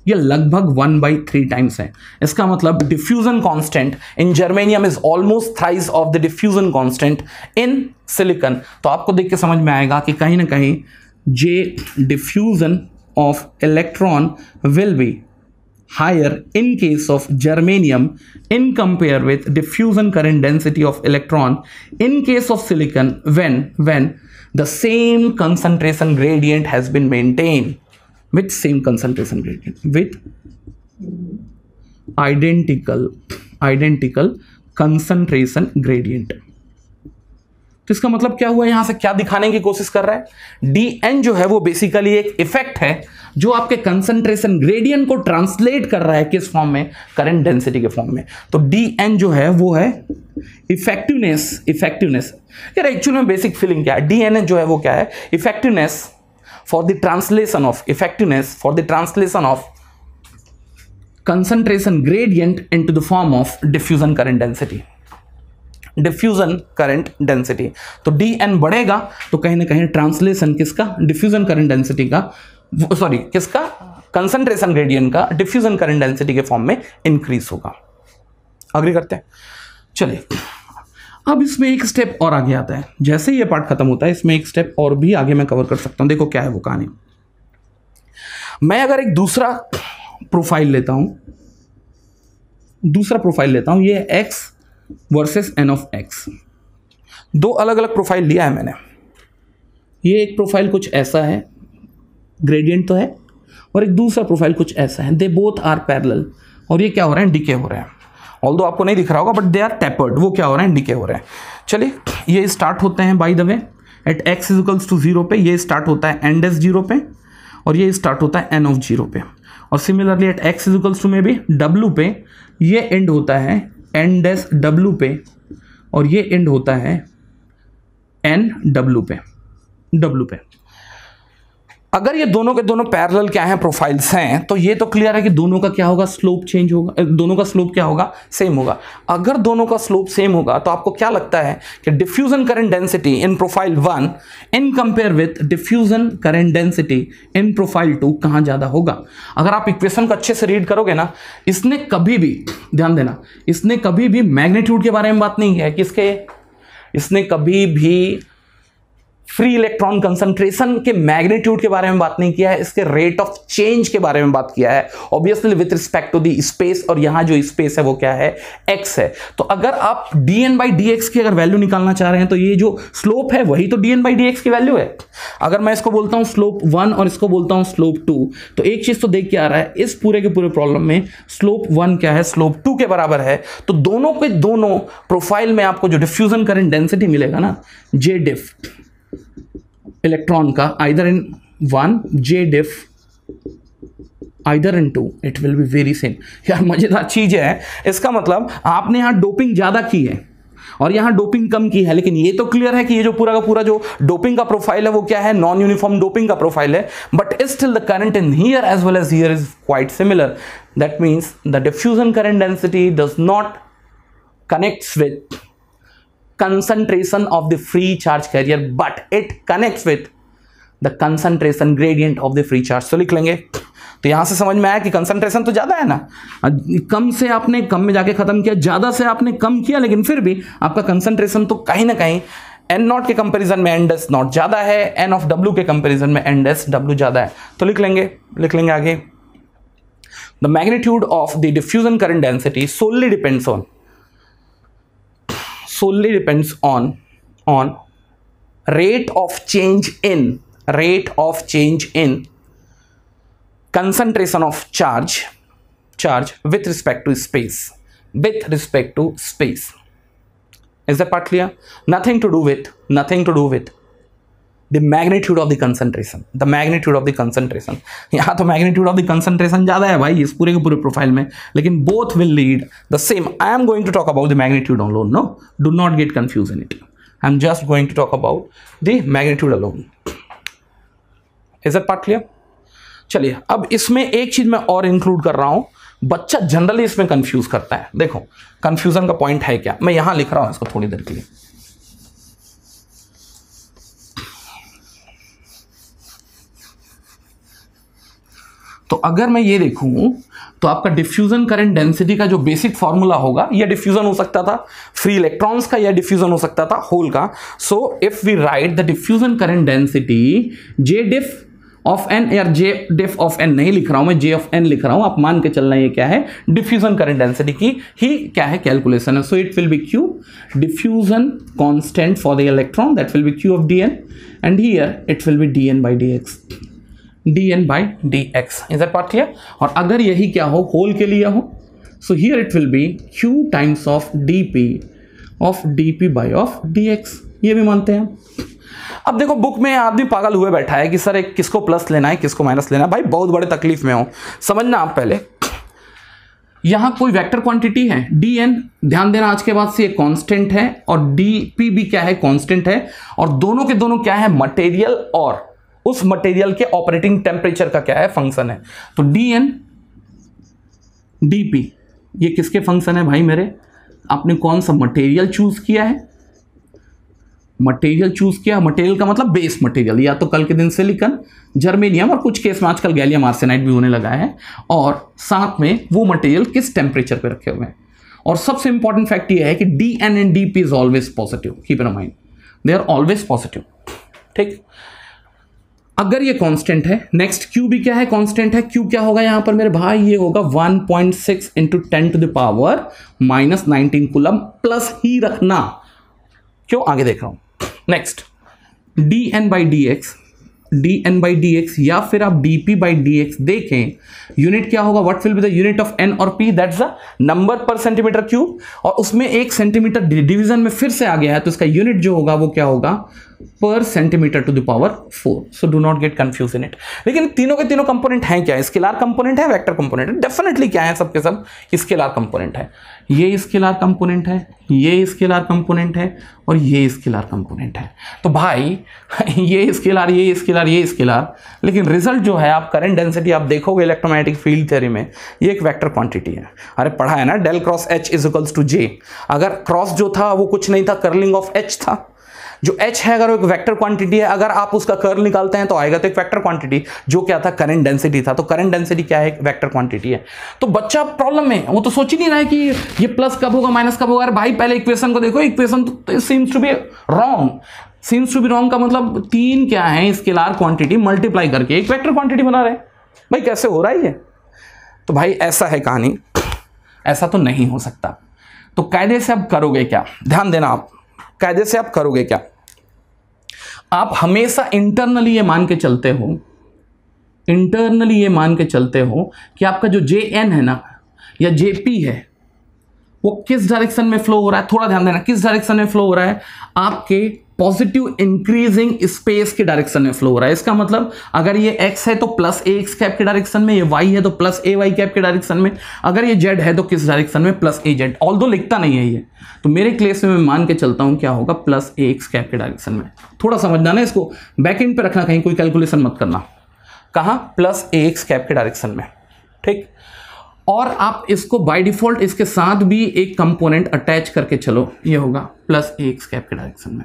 Speaker 1: ये लगभग 1/3 टाइम्स है। इसका मतलब diffusion constant in germanium is almost thrice of the diffusion constant in silicon. तो आपको देख के समझ में आएगा कि कहीं ना कहीं J diffusion of electron will be higher in case of germanium in compare with diffusion current density of electron in case of silicon when the same concentration gradient has been maintained with same concentration gradient with identical concentration gradient। तो इसका मतलब क्या हुआ, यहां से क्या दिखाने की कोशिश कर रहा है, dn जो है वो बेसिकली एक इफेक्ट है जो आपके कंसंट्रेशन ग्रेडियंट को ट्रांसलेट कर रहा है किस फॉर्म में, करंट डेंसिटी के फॉर्म में। तो dn जो है वो है इफेक्टिवनेस यार एक्चुअली में बेसिक फीलिंग क्या है, dn जो है वो क्या है, effectiveness for the translation of concentration gradient into the form of diffusion current density. तो dn बढ़ेगा तो कहीं ना कहीं ट्रांसलेशन किसका, डिफ्यूजन करंट डेंसिटी का, सॉरी किसका, कंसंट्रेशन ग्रेडियंट का डिफ्यूजन करंट डेंसिटी के फॉर्म में इंक्रीज होगा। अग्री करते हैं। चलिए अब इसमें एक स्टेप और आगे आता है, जैसे ये पार्ट खत्म होता है इसमें एक स्टेप और भी आगे मैं कवर कर सकता हूं। देखो क्या है वो कहानी। मैं अगर एक दूसरा प्रोफाइल लेता हूं, ये x versus n of x, दो अलग अलग प्रोफाइल लिया है मैंने। ये एक प्रोफाइल कुछ ऐसा है, ग्रेडियंट तो है, और एक दूसरा प्रोफाइल कुछ ऐसा है। दे बोथ आर पैरेलल, और ये क्या हो रहे हैं, डिके हो रहे हैं। ऑल्दो आपको नहीं दिख रहा होगा बट दे आर टेपर्ड, वो क्या हो रहे हैं, डिके हो रहे हैं। चलिए ये स्टार्ट होते हैं by the way at x equals to 0 पे, ये स्टार्ट होता है n डैश 0 पे, और ये स्टार्ट होता है n ऑफ 0 पे। और similarly at x equals to में भी w पे, ये एंड होता है n डैश w पे, और ये एंड होता है n w पे। अगर ये दोनों के दोनों पैरेलल क्या हैं, प्रोफाइल्स हैं, तो ये तो क्लियर है कि दोनों का क्या होगा, स्लोप चेंज होगा, दोनों का स्लोप क्या होगा, सेम होगा। अगर दोनों का स्लोप सेम होगा तो आपको क्या लगता है कि diffusion current density in profile 1 in compare with diffusion current density in profile 2 कहां ज्यादा होगा। अगर आप इक्वेशन को अच्छे से रीड करोगे ना, इसने कभी भी, ध्यान देना, इसने कभी भी मैग्नीट्यूड के बारे में बात नहीं किया है। किसके, इसने कभी भी फ्री इलेक्ट्रॉन कंसंट्रेशन के मैग्नीट्यूड के बारे में बात नहीं किया है, इसके रेट ऑफ चेंज के बारे में बात किया है, obviously with respect to the space, और यहां जो स्पेस है वो क्या है, x है। तो अगर आप dn/dx की अगर वैल्यू निकालना चाह रहे हैं तो ये जो स्लोप है वही तो dn/dx की वैल्यू है। अगर मैं इसको बोलता हूं स्लोप 1 और इसको बोलता हूं स्लोप 2, तो एक चीज तो देख के आ रहा है, इस पूरे के पूरे प्रॉब्लम में स्लोप 1 क्या है, स्लोप 2 के बराबर है। तो दोनों के दोनों प्रोफाइल में आपको जो डिफ्यूजन करंट डेंसिटी मिलेगा ना, जे डिफ इलेक्ट्रॉन का, either in 1 J diff, either in 2, it will be very same। यार मजेदार चीज है, इसका मतलब आपने यहां डोपिंग ज्यादा की है और यहां डोपिंग कम की है, लेकिन ये तो क्लियर है कि ये जो पूरा का पूरा जो डोपिंग का प्रोफाइल है वो क्या है, नॉन यूनिफॉर्म डोपिंग का प्रोफाइल है। But still the current in here as well as here is quite similar. That means the diffusion current density does not connects with concentration of the free charge carrier, but it connects with the concentration gradient of the free charge। तो लिख लेंगे। तो यहां से समझ में आया कि कंसंट्रेशन तो ज्यादा है ना, कम से आपने कम में जाके खत्म किया, ज्यादा से आपने कम किया, लेकिन फिर भी आपका कंसंट्रेशन तो कहीं ना कहीं n नॉट के कंपैरिजन में n डैश नॉट ज्यादा है, n ऑफ w के कंपैरिजन में n डैश w ज्यादा है। तो लिख लेंगे आगे, the magnitude of the diffusion current density solely depends on rate of change in concentration of charge with respect to space, is that part clear? Nothing to do with the magnitude of the concentration, यहाँ तो magnitude of the concentration ज्यादा है भाई इस पूरे के पूरे profile में, लेकिन both will lead the same। I am going to talk about the magnitude alone, no, do not get confused in it। I am just going to talk about the magnitude alone। Is that part clear? चलिए अब इसमें एक चीज मैं और include कर रहा हूं, बच्चा जनरली इसमें कंफ्यूज करता है। देखो कंफ्यूजन का पॉइंट है क्या, मैं यहां लिख रहा हूं इसको थोड़ी देर के लिए। तो अगर मैं ये देखूं तो आपका डिफ्यूजन करंट डेंसिटी का जो बेसिक फॉर्मूला होगा, यह डिफ्यूजन हो सकता था फ्री इलेक्ट्रॉन्स का, या डिफ्यूजन हो सकता था होल का। So if we write the diffusion current density J diff of n, या जे डिफ ऑफ एन नहीं लिख रहा हूं मैं, जे ऑफ एन लिख रहा हूं, आप मान के चलना ये क्या है, डिफ्यूजन करंट डेंसिटी की ही क्या है कैलकुलेशन है। So it will be Q diffusion constant for the electron, that will be Q of D n, and here it will be D n by D x, dn by dx। Is that part clear? और अगर यही क्या हो, hole के लिए हो, so here it will be q times of dp by of dx, ये भी मानते हैं। अब देखो बुक में आदमी पागल हुए बैठा है कि सर एक किसको प्लस लेना है किसको माइनस लेना है। भाई बहुत बड़े तकलीफ में हो, समझना आप पहले। यहां कोई वेक्टर क्वांटिटी है dn, ध्यान देना आज के बाद से ये कांस्टेंट है, और dp भी क्या है, कांस्टेंट है, और दोनों के दोनों क्या है, मटेरियल और उस मटेरियल के ऑपरेटिंग टेम्परेचर का क्या है, फंक्शन है। तो dn dp ये किसके फंक्शन है भाई मेरे, आपने कौन सा मटेरियल चूज किया है, मटेरियल चूज किया, मटेरियल का मतलब बेस मटेरियल, या तो कल के दिन सिलिकॉन, जर्मेनियम, और कुछ केस में आजकल गैलियम आर्सेनाइड भी होने लगा है, और साथ में वो मटेरियल किस टेम्परेचर पे रखे हुए हैं। और सबसे इंपॉर्टेंट फैक्ट ये है कि dn and dp is always positive, keep in mind, they are always positive. ठीक, अगर ये कांस्टेंट है, नेक्स्ट q भी क्या है, कांस्टेंट है। q क्या होगा यहां पर मेरे भाई, ये होगा 1.6 into 10 to the power -19 coulomb, plus ही रखना, क्यों आगे देख रहा हूं। नेक्स्ट dn by dx या फिर आप dp by dx देखें, यूनिट क्या होगा, what will be the unit of n और p, दैट्स द नंबर पर सेंटीमीटर क्यूब, और उसमें 1 सेंटीमीटर डिवीजन में फिर से आ गया है, तो इसका यूनिट जो होगा वो क्या होगा, पर centimetre to the power 4। So do not get confuse in it. लेकिन तीनों के तीनों कंपोनेंट हैं क्या, स्केलर कंपोनेंट है, वेक्टर कंपोनेंट है, डेफिनेटली क्या है, सबके सब स्केलर कंपोनेंट है। ये स्केलर कंपोनेंट है, ये स्केलर कंपोनेंट है, और ये स्केलर कंपोनेंट है। तो भाई ये स्केलर, ये स्केलर, ये स्केलर, लेकिन रिजल्ट जो है, आप करंट डेंसिटी आप देखोगे इलेक्ट्रोमैग्नेटिक फील्ड थ्योरी में, ये एक वेक्टर क्वांटिटी है। अरे पढ़ा है ना, del cross H is equals to J. अगर क्रॉस जो था वो कुछ नहीं था, कर्लिंग ऑफ एच था। जो h है अगर वो एक वेक्टर क्वांटिटी है, अगर आप उसका कर्ल निकालते हैं तो आएगा तो एक वेक्टर क्वांटिटी, जो क्या था, करंट डेंसिटी था। तो करंट डेंसिटी क्या है, एक वेक्टर क्वांटिटी है। तो बच्चा प्रॉब्लम में, वो तो सोच ही नहीं रहा है कि ये प्लस कब होगा, माइनस कब होगा। अरे भाई पहले इक्वेशन को देखो, इक्वेशन तो seems to be wrong. Seems to be wrong का मतलब 3 क्या है, स्केलर क्वांटिटी मल्टीप्लाई करके एक वेक्टर क्वांटिटी बना रहे। भाई कैसे हो रहा है ये? तो भाई ऐसा है कहानी, ऐसा तो नहीं हो सकता। तो कायदे से आप करोगे क्या, ध्यान देना, आप कायदे से आप करोगे क्या, आप हमेशा इंटरनली ये मान के चलते हो, इंटरनली ये मान के चलते हो कि आपका जो JN है ना, या JP है, वो किस डायरेक्शन में फ्लो हो रहा है। थोड़ा ध्यान देना, किस डायरेक्शन में फ्लो हो रहा है, आपके पॉजिटिव इंक्रीजिंग स्पेस के डायरेक्शन में फ्लो हो रहा है। इसका मतलब अगर ये x है तो प्लस ax कैप के डायरेक्शन में, ये y है तो प्लस ay कैप के डायरेक्शन में, अगर ये z है तो किस डायरेक्शन में, प्लस az। ऑल्दो लिखता नहीं है ये, तो मेरे केस में मैं मान के चलता हूं क्या होगा, प्लस ax कैप के डायरेक्शन में। थोड़ा समझना ना इसको, बैक एंड पे रखना, कहीं कोई कैलकुलेशन मत करना। कहां, प्लस ax कैप के डायरेक्शन में। ठीक, और आप इसको बाय डिफॉल्ट इसके साथ भी एक कंपोनेंट अटैच करके चलो, ये होगा प्लस ax कैप के डायरेक्शन में,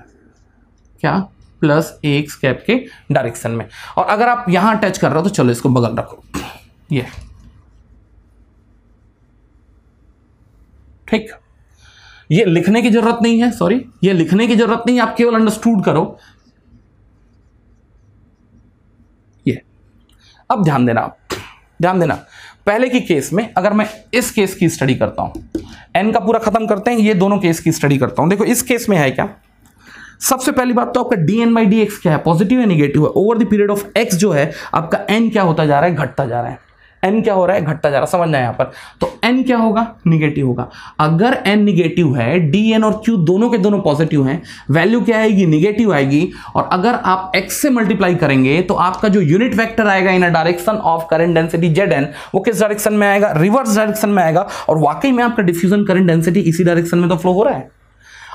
Speaker 1: क्या, प्लस ax कैप के डायरेक्शन में। और अगर आप यहां अटैच कर रहे हो तो चलो इसको बगल रखो, ये ठीक। ये लिखने की जरूरत नहीं है, सॉरी, ये लिखने की जरूरत नहीं है, आप केवल अंडरस्टूड करो ये। अब ध्यान देना, आप ध्यान देना, पहले की केस में अगर मैं इस केस की स्टडी करता हूं, एन का पूरा खत्म करते हैं, ये दोनों केस की स्टडी करता हूं। देखो इस केस में है क्या, सबसे पहली बात तो आपका dn by dx क्या है, पॉजिटिव है निगेटिव है। Over the period of x जो है आपका n क्या होता जा रहा है, घटता जा रहा है। n क्या हो रहा है, घटता जा रहा है, समझना है यहां पर। तो n क्या होगा, निगेटिव होगा। अगर n निगेटिव है, dn और q दोनों के दोनों पॉजिटिव हैं, वैल्यू क्या आएगी, निगेटिव आएगी। और अगर आप x से मल्टीप्लाई करेंगे तो आपका जो यूनिट वेक्टर आएगा in a direction of current density Zn, वो किस डायरेक्शन में आएगा, रिवर्स डायरेक्शन में आएगा। और वाकई में आपका डिफ्यूजन करंट डेंसिटी इसी डायरेक्शन में तो फ्लो हो रहा है।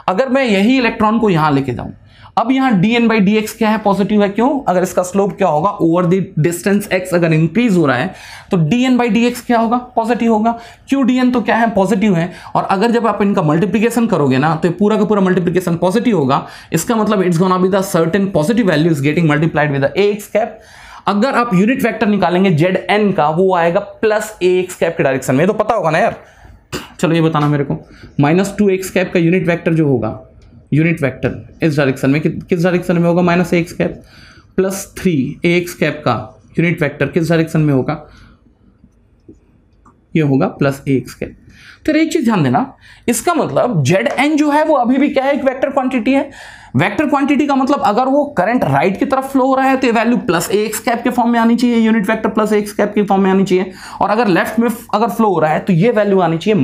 Speaker 1: अगर मैं यही इलेक्ट्रॉन को यहां लेके जाऊं, अब यहाँ dn/dx क्या है, पॉजिटिव है। क्यों? अगर इसका स्लोप क्या होगा, ओवर द डिस्टेंस x अगर इंक्रीज हो रहा है तो dn/dx क्या होगा, पॉजिटिव होगा। क्यों dn तो क्या है, पॉजिटिव है। और अगर जब आप इनका मल्टीप्लिकेशन करोगे ना तो पूरा का पूरा मल्टीप्लिकेशन पॉजिटिव होगा। इसका मतलब it's gonna be the certain positive value is getting multiplied with the ax cap. अगर आप यूनिट वेक्टर निकालेंगे zn का, वो आएगा प्लस ax कैप के डायरेक्शन में। तो पता होगा ना यार, चलो ये बताना मेरे को, -2x कैप का यूनिट वेक्टर जो होगा, यूनिट वेक्टर इस डायरेक्शन में किस डायरेक्शन में होगा, -ax cap, plus 3ax cap का यूनिट वेक्टर किस डायरेक्शन में होगा, ये होगा प्लस ax कैप। तो एक चीज ध्यान देना, इसका मतलब zn जो है वो अभी भी क्या है, एक वेक्टर क्वांटिटी है। वेक्टर क्वांटिटी का मतलब अगर वो करंट राइट की तरफ फ्लो हो रहा है तो ये वैल्यू प्लस ax कैप के फॉर्म में आनी चाहिए, unit vector plus ax cap के फॉर्म में आनी चाहिए। और अगर लेफ्ट में अगर फ्लो हो रहा है तो ये वैल्यू आनी चाहिए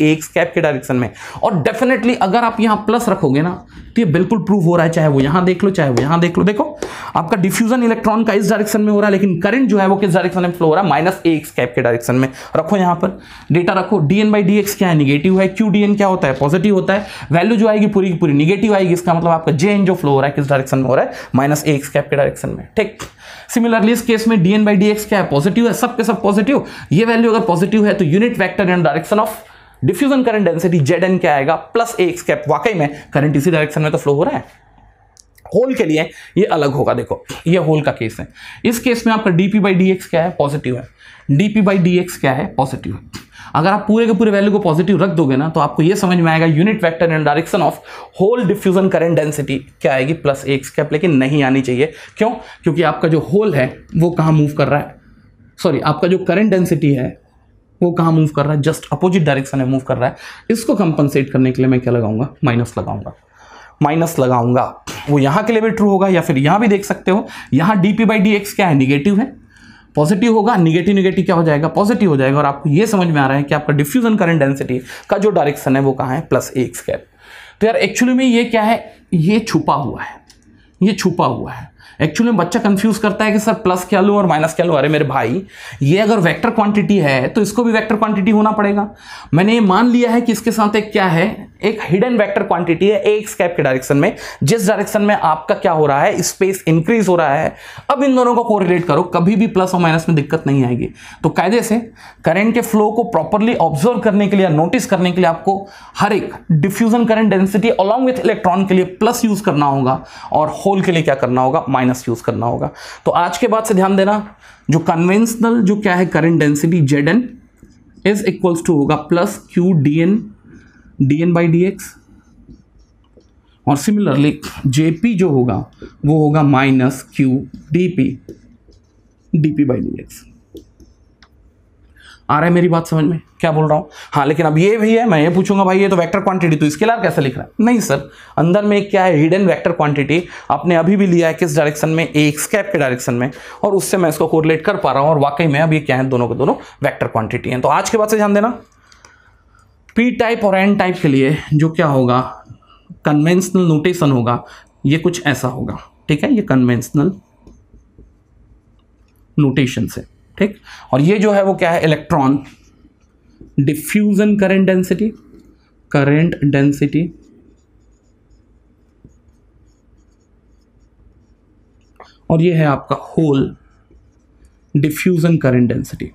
Speaker 1: -ax कैप के डायरेक्शन में। और डेफिनेटली अगर आप यहां प्लस रखोगे ना तो ये बिल्कुल प्रूव हो रहा है, चाहे वो यहां देख लो चाहे वो यहां देख लो। देखो आपका डिफ्यूजन इलेक्ट्रॉन का इस डायरेक्शन में हो रहा है, लेकिन करंट जो है वो किस डायरेक्शन में फ्लो हो रहा है, -ax कैप के डायरेक्शन में। रखो यहां पर डेटा रखो, dn/dx क्या है, निगेटिव है। क्यों dn क्या होता है, पॉजिटिव होता है। वैल्यू जो आएगी पूरी की पूरी निगेटिव आएगी। इसका मतलब आपका jn जो फ्लो हो रहा है किस डायरेक्शन में हो रहा है, -ax कैप के डायरेक्शन में। ठीक, सिमिलरली इस केस में dn/dx क्या है, पॉजिटिव है, सब के सब पॉजिटिव। ये वैल्यू अगर पॉजिटिव है तो unit vector in direction of diffusion current density zn क्या आएगा, प्लस ax कैप। वाकई में करंट इसी डायरेक्शन में तो फ्लो हो रहा है। होल के लिए ये अलग होगा। देखो ये होल का केस है। इस केस में आपका dp/dx क्या है, पॉजिटिव है। dp/dx क्या है, पॉजिटिव है। अगर आप पूरे के पूरे वैल्यू को पॉजिटिव रख दोगे ना तो आपको ये समझ में आएगा unit vector in direction of hole diffusion current density क्या आएगी, प्लस ax कैप। लेकिन नहीं आनी चाहिए। क्यों? क्योंकि आपका जो होल है वो कहाँ मूव कर रहा है, सॉरी आपका जो करंट डेंसिटी है वो कहाँ मूव कर रहा है, जस्ट अपोजिट डायरेक्शन में मूव कर रहा है। इसको कंपनसेट करने के लिए मैं क्या लगाऊंगा, माइनस लगाऊंगा। माइनस लगाऊंगा, वो यहां के लिए भी ट्रू होगा या फिर यहां भी देख सकते हो। यहां dp/dx क्या है, निगेटिव है, पॉजिटिव होगा। निगेटिव निगेटिव क्या हो जाएगा, पॉजिटिव हो जाएगा। और आपको ये समझ में आ रहा है कि आपका डिफ्यूजन करंट डेंसिटी का जो डायरेक्शन है वो कहाँ है, प्लस ax कैप। तो यार एक्चुअली में ये क्या है, ये छुपा हुआ है, ये छुपा हुआ है। एक्चुअली में बच्चा कंफ्यूज करता है कि सर प्लस क्या लूं और माइनस क्या लूं। अरे मेरे भाई, ये अगर वेक्टर क्वांटिटी है तो इसको भी वेक्टर क्वांटिटी होना पड़ेगा। मैंने ये मान लिया है कि इसके साथ एक क्या है, एक हिडन वेक्टर क्वांटिटी है ax कैप के डायरेक्शन में, जिस डायरेक्शन में आपका क्या हो रहा है, स्पेस इंक्रीज हो रहा है। अब इन दोनों को कोरिलेट करो, कभी भी प्लस और माइनस में दिक्कत नहीं आएगी। तो कायदे से करंट के फ्लो को प्रॉपरली ऑब्जर्व करने के लिए, नोटिस करने के लिए आपको हर एक diffusion current density along with electron के लिए प्लस यूज करना होगा और होल के लिए क्या करना होगा, माइनस यूज करना होगा। तो आज के बाद से ध्यान देना, जो कन्वेंशनल जो क्या है current density zn is equals to होगा प्लस q dn/dx, और सिमिलरली jp जो होगा वो होगा माइनस q dp/dx। आ रहा है मेरी बात समझ में, क्या बोल रहा हूं? हाँ, लेकिन अब ये भी है, मैं ये पूछूंगा भाई ये तो वेक्टर क्वांटिटी, तो स्केलर कैसे लिख रहा है? नहीं सर, अंदर में क्या है, हिडन वेक्टर क्वांटिटी आपने अभी भी लिया है किस डायरेक्शन में, ax कैप के डायरेक्शन में, और उससे मैं इसको कोरिलेट कर पा रहा हूं। और वाकई में अब ये क्या है, दोनों के दोनों वेक्टर क्वांटिटी हैं। तो आज के बाद से ध्यान देना, p टाइप और n टाइप के लिए जो क्या होगा, कन्वेंशनल नोटेशन होगा, ये कुछ ऐसा होगा। ठीक है, ये कन्वेंशनल नोटेशन से, ठीक। और ये जो है वो क्या है, इलेक्ट्रॉन डिफ्यूजन करंट डेंसिटी, और ये है आपका hole diffusion current density.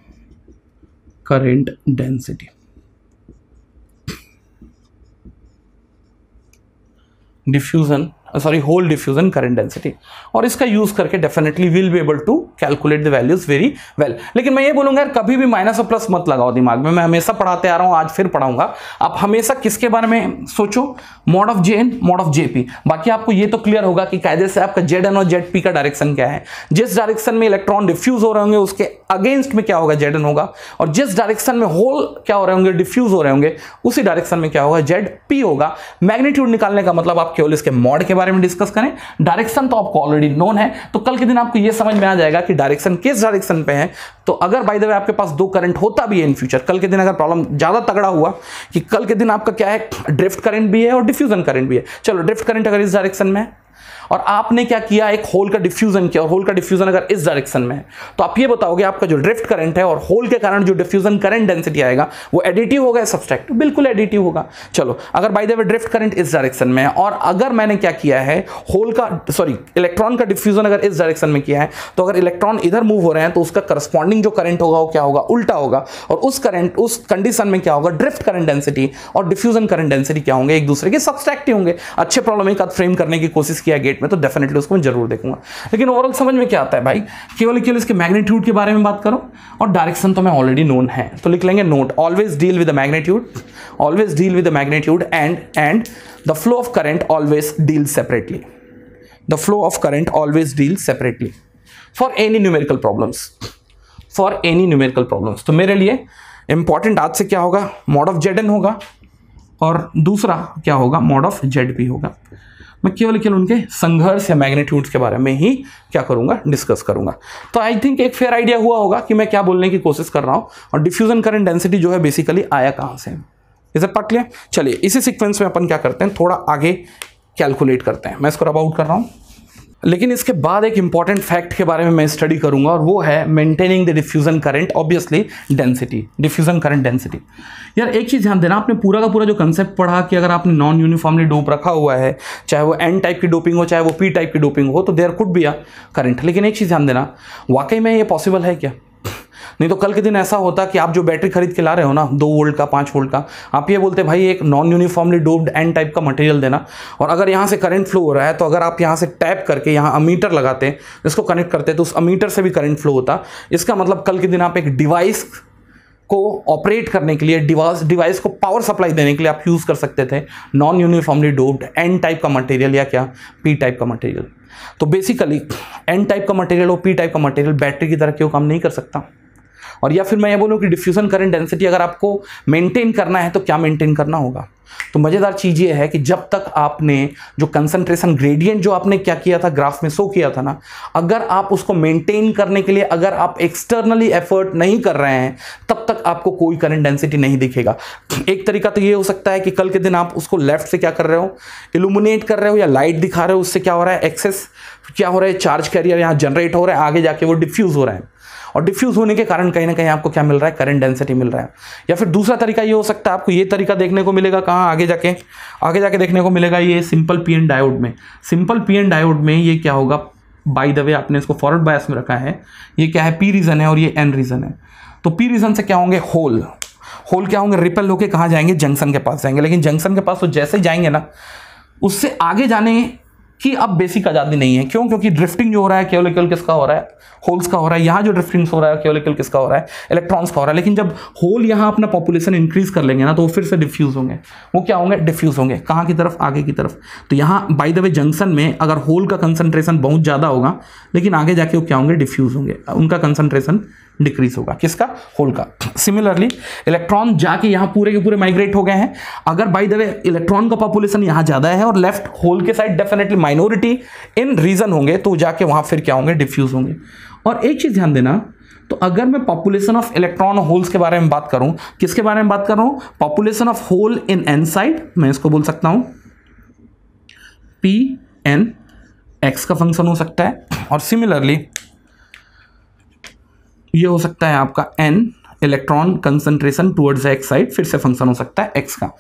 Speaker 1: Hole diffusion current density. और इसका यूज करके definitely will be able to calculate the values very well. लेकिन मैं ये बोलूंगा यार, कभी भी माइनस और प्लस मत लगाओ दिमाग में। मैं हमेशा पढ़ाते आ रहा हूं, आज फिर पढ़ाऊंगा। आप हमेशा किसके बारे में सोचो, mod of jn, mod of jp। बाकी आपको ये तो क्लियर होगा कि कायदे से आपका zn और zp का डायरेक्शन क्या है। जिस डायरेक्शन में इलेक्ट्रॉन डिफ्यूज हो रहे होंगे उसके अगेंस्ट में क्या होगा, zn होगा, और जिस डायरेक्शन में होल क्या हो रहे होंगे, डिफ्यूज हो रहे होंगे, उसी डायरेक्शन में क्या होगा, zp होगा। मैग्नीट्यूड निकालने का मतलब आप केवल इसके मॉड के बारे में डिस्कस करें, डायरेक्शन तो आपको ऑलरेडी नोन है। तो कल के दिन आपको यह समझ में आ जाएगा कि डायरेक्शन किस डायरेक्शन पे है। तो अगर बाय द वे आपके पास दो करंट होता भी है इन फ्यूचर, कल के दिन अगर प्रॉब्लम ज्यादा तगड़ा हुआ कि कल के दिन आपका क्या है, ड्रिफ्ट करंट भी है और डिफ्यूजन करंट भी है। चलो ड्रिफ्ट करंट अगर इस डायरेक्शन में है और आपने क्या किया, एक होल का डिफ्यूजन किया, और होल का डिफ्यूजन अगर इस डायरेक्शन में है तो आप ये बताओगे आपका जो ड्रिफ्ट करंट है और होल के कारण जो डिफ्यूजन करंट डेंसिटी आएगा वो एडिटिव होगा या सब्सट्रैक्टिव? बिल्कुल एडिटिव होगा। चलो, अगर by the way drift current इस डायरेक्शन में है और अगर मैंने क्या किया है, इलेक्ट्रॉन का डिफ्यूजन अगर इस डायरेक्शन में किया है, तो अगर इलेक्ट्रॉन इधर मूव हो रहे हैं तो उसका करस्पॉन्डिंग जो करंट होगा वो क्या होगा, उल्टा होगा। और उस कंडीशन में क्या होगा, ड्रिफ्ट करंट डेंसिटी और डिफ्यूजन करंट डेंसिटी क्या होंगे, एक दूसरे के सब्सट्रैक्टिव होंगे। अच्छे प्रॉब्लम एक फ्रेम करने की कोशिश किया गेट में तो डेफिनेटली उसको मैं जरूर देखूंगा। लेकिन ओवरऑल समझ में क्या आता है भाई, केवल इसके मैग्नीट्यूड के बारे में बात करो और डायरेक्शन तो मैं ऑलरेडी नोन है, तो लिख लेंगे note, always deal with the magnitude, always deal with the magnitude and the flow of current always deal separately, the flow of current always deal separately for any numerical problems, for any numerical problems. तो मेरे लिए important आज से क्या होगा, mod of Zn होगा और दूसरा क्या होगा, मॉड ऑफ Zp होगा। मैं केवल उनके संघर्ष या मैग्नीट्यूड्स के बारे में ही क्या करूंगा, डिस्कस करूंगा। तो आई थिंक एक फेयर आइडिया हुआ होगा कि मैं क्या बोलने की कोशिश कर रहा हूं और डिफ्यूजन करंट डेंसिटी जो है बेसिकली आया कहां से। इज इट पट क्लियर? चलिए इसी सीक्वेंस में अपन क्या करते हैं, थोड़ा आगे कैलकुलेट करते हैं। मैं इसको रब आउट कर रहा हूं, लेकिन इसके बाद एक इंपॉर्टेंट फैक्ट के बारे में मैं स्टडी करूंगा और वो है maintaining the diffusion current, obviously density, diffusion current density. यार एक चीज ध्यान देना, आपने पूरा का पूरा जो कंसेप्ट पढ़ा कि अगर आपने नॉन यूनिफॉर्मली डोप रखा हुआ है, चाहे वो एन टाइप की डोपिंग हो चाहे वो पी टाइप की डोपिंग हो, तो there could be a current. लेकिन एक चीज ध्यान देना, वाकई में ये पॉसिबल है क्या? नहीं तो कल के दिन ऐसा होता कि आप जो बैटरी खरीद के ला रहे हो ना 2 वोल्ट का 5 वोल्ट का, आप ये बोलते भाई एक non uniformly doped n type का मटेरियल देना, और अगर यहाँ से करंट फ्लो हो रहा है तो अगर आप यहाँ से टैप करके यहाँ अमीटर लगाते हैं, इसको कनेक्ट करते तो उस अमीटर से भी करंट फ्लो होता। इसका मतलब कल के दिन आप एक डिवाइस को ऑपरेट करने के लिए, डिवाइस को पावर सप्लाई देने के लिए आप यूज़ कर सकते थे non uniformly doped n type का मटेरियल या क्या पी टाइप का मटेरियल। तो बेसिकली एन टाइप का मटेरियल और पी टाइप का मटेरियल बैटरी की तरह क्यों काम नहीं कर सकता? और या फिर मैं ये बोलूँ कि डिफ्यूजन करंट डेंसिटी अगर आपको मेंटेन करना है तो क्या मेंटेन करना होगा? तो मज़ेदार चीज़ ये है कि जब तक आपने जो कंसंट्रेशन ग्रेडियंट जो आपने क्या किया था, ग्राफ में शो किया था ना, अगर आप उसको मेंटेन करने के लिए अगर आप एक्सटर्नली एफर्ट नहीं कर रहे हैं तब तक आपको कोई करंट डेंसिटी नहीं दिखेगा। एक तरीका तो ये हो सकता है कि कल के दिन आप उसको लेफ्ट से क्या कर रहे हो, इल्यूमिनेट कर रहे हो या लाइट दिखा रहे हो, उससे क्या हो रहा है, एक्सेस क्या हो रहा है, चार्ज कैरियर यहाँ जनरेट हो रहा है, आगे जाके वो डिफ्यूज हो रहा है, और डिफ्यूज होने के कारण कहीं ना कहीं आपको क्या मिल रहा है, करंट डेंसिटी मिल रहा है। या फिर दूसरा तरीका ये हो सकता है, आपको ये तरीका देखने को मिलेगा कहाँ, आगे जाके देखने को मिलेगा ये सिंपल पीएन डायोड में। सिंपल पीएन डायोड में ये क्या होगा, बाय द वे आपने इसको फॉरवर्ड बायस में रखा है, ये क्या है, पी रीजन है और ये एन रीजन है। तो पी रीजन से क्या होंगे, होल क्या होंगे, रिपेल होके कहाँ जाएंगे, जंक्शन के पास जाएंगे। लेकिन जंक्शन के पास तो जैसे ही जाएंगे ना, उससे आगे जाने कि अब बेसिक आज़ादी नहीं है। क्यों? क्योंकि ड्रिफ्टिंग जो हो रहा है केवल किसका हो रहा है, होल्स का हो रहा है। यहाँ जो ड्रिफ्टिंग हो रहा है केवल किसका हो रहा है, इलेक्ट्रॉन्स का हो रहा है। लेकिन जब होल यहाँ अपना पॉपुलेशन इंक्रीज कर लेंगे ना तो वो फिर से डिफ्यूज होंगे। वो क्या होंगे, डिफ्यूज होंगे कहाँ की तरफ, आगे की तरफ। तो यहाँ बाय द वे जंक्शन में अगर होल का कंसंट्रेशन बहुत ज़्यादा होगा, लेकिन आगे जाके वो क्या होंगे, डिफ्यूज होंगे, उनका कंसंट्रेशन डिक्रीज होगा, किसका, होल का। सिमिलरली इलेक्ट्रॉन जाके यहाँ पूरे के पूरे माइग्रेट हो गए हैं। अगर बाय द वे इलेक्ट्रॉन का पॉपुलेशन यहाँ ज़्यादा है और लेफ्ट होल के side definitely minority in region होंगे, तो जाके वहाँ फिर क्या होंगे, डिफ्यूज होंगे। और एक चीज़ ध्यान देना, तो अगर मैं पॉपुलेशन ऑफ इलेक्ट्रॉन होल्स के बारे में बात करूं, किसके बारे में बात कर रहा हूं, population of hole in n side, मैं इसको बोल सकता हूं पी एन, एक्स का फंक्शन हो सकता है। और सिमिलरली ये हो सकता है आपका an electron concentration towards x side, फिर से फंक्शन हो सकता है एक्स का।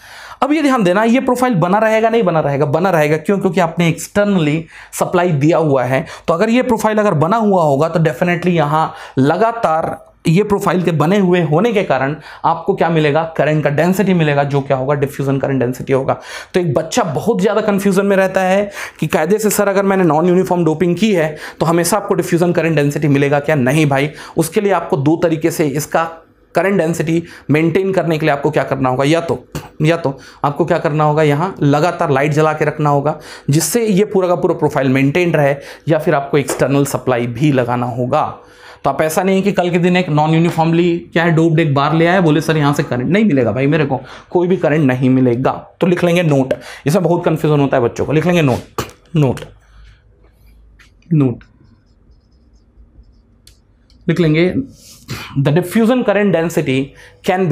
Speaker 1: अब ये ध्यान देना, ये प्रोफाइल बना रहेगा नहीं बना रहेगा, बना रहेगा। क्यों? क्योंकि आपने एक्सटर्नली सप्लाई दिया हुआ है। तो अगर ये प्रोफाइल अगर बना हुआ होगा तो डेफिनेटली यहाँ लगातार ये प्रोफाइल के बने हुए होने के कारण आपको क्या मिलेगा, करंट का डेंसिटी मिलेगा, जो क्या होगा, डिफ्यूजन करंट डेंसिटी होगा। तो एक बच्चा बहुत ज्यादा कंफ्यूजन में रहता है कि कायदे से सर अगर मैंने नॉन यूनिफॉर्म डोपिंग की है तो हमेशा आपको डिफ्यूजन करंट डेंसिटी मिलेगा क्या? नहीं भाई, उसके लिए आपको दो तरीके से इसका करंट डेंसिटी मेंटेन करने के लिए आपको क्या करना होगा, या तो आपको क्या करना होगा, यहाँ लगातार लाइट जला के रखना होगा जिससे ये पूरा का पूरा प्रोफाइल मेंटेन रहे, या फिर आपको एक्सटर्नल सप्लाई भी लगाना होगा। तो आप ऐसा नहीं कि कल के दिन एक नॉन यूनिफॉर्मली क्या है डोप्ड एक बार ले आए, बोले सर यहाँ से करंट नहीं मिलेगा, भाई मेरे को कोई भी करंट नहीं मिलेगा। तो लिख लेंगे नोट, इसमें बहुत कंफ्यूजन होता है बच्चों को, लिख लेंगे नोट लिख लेंगे the diffusion current density can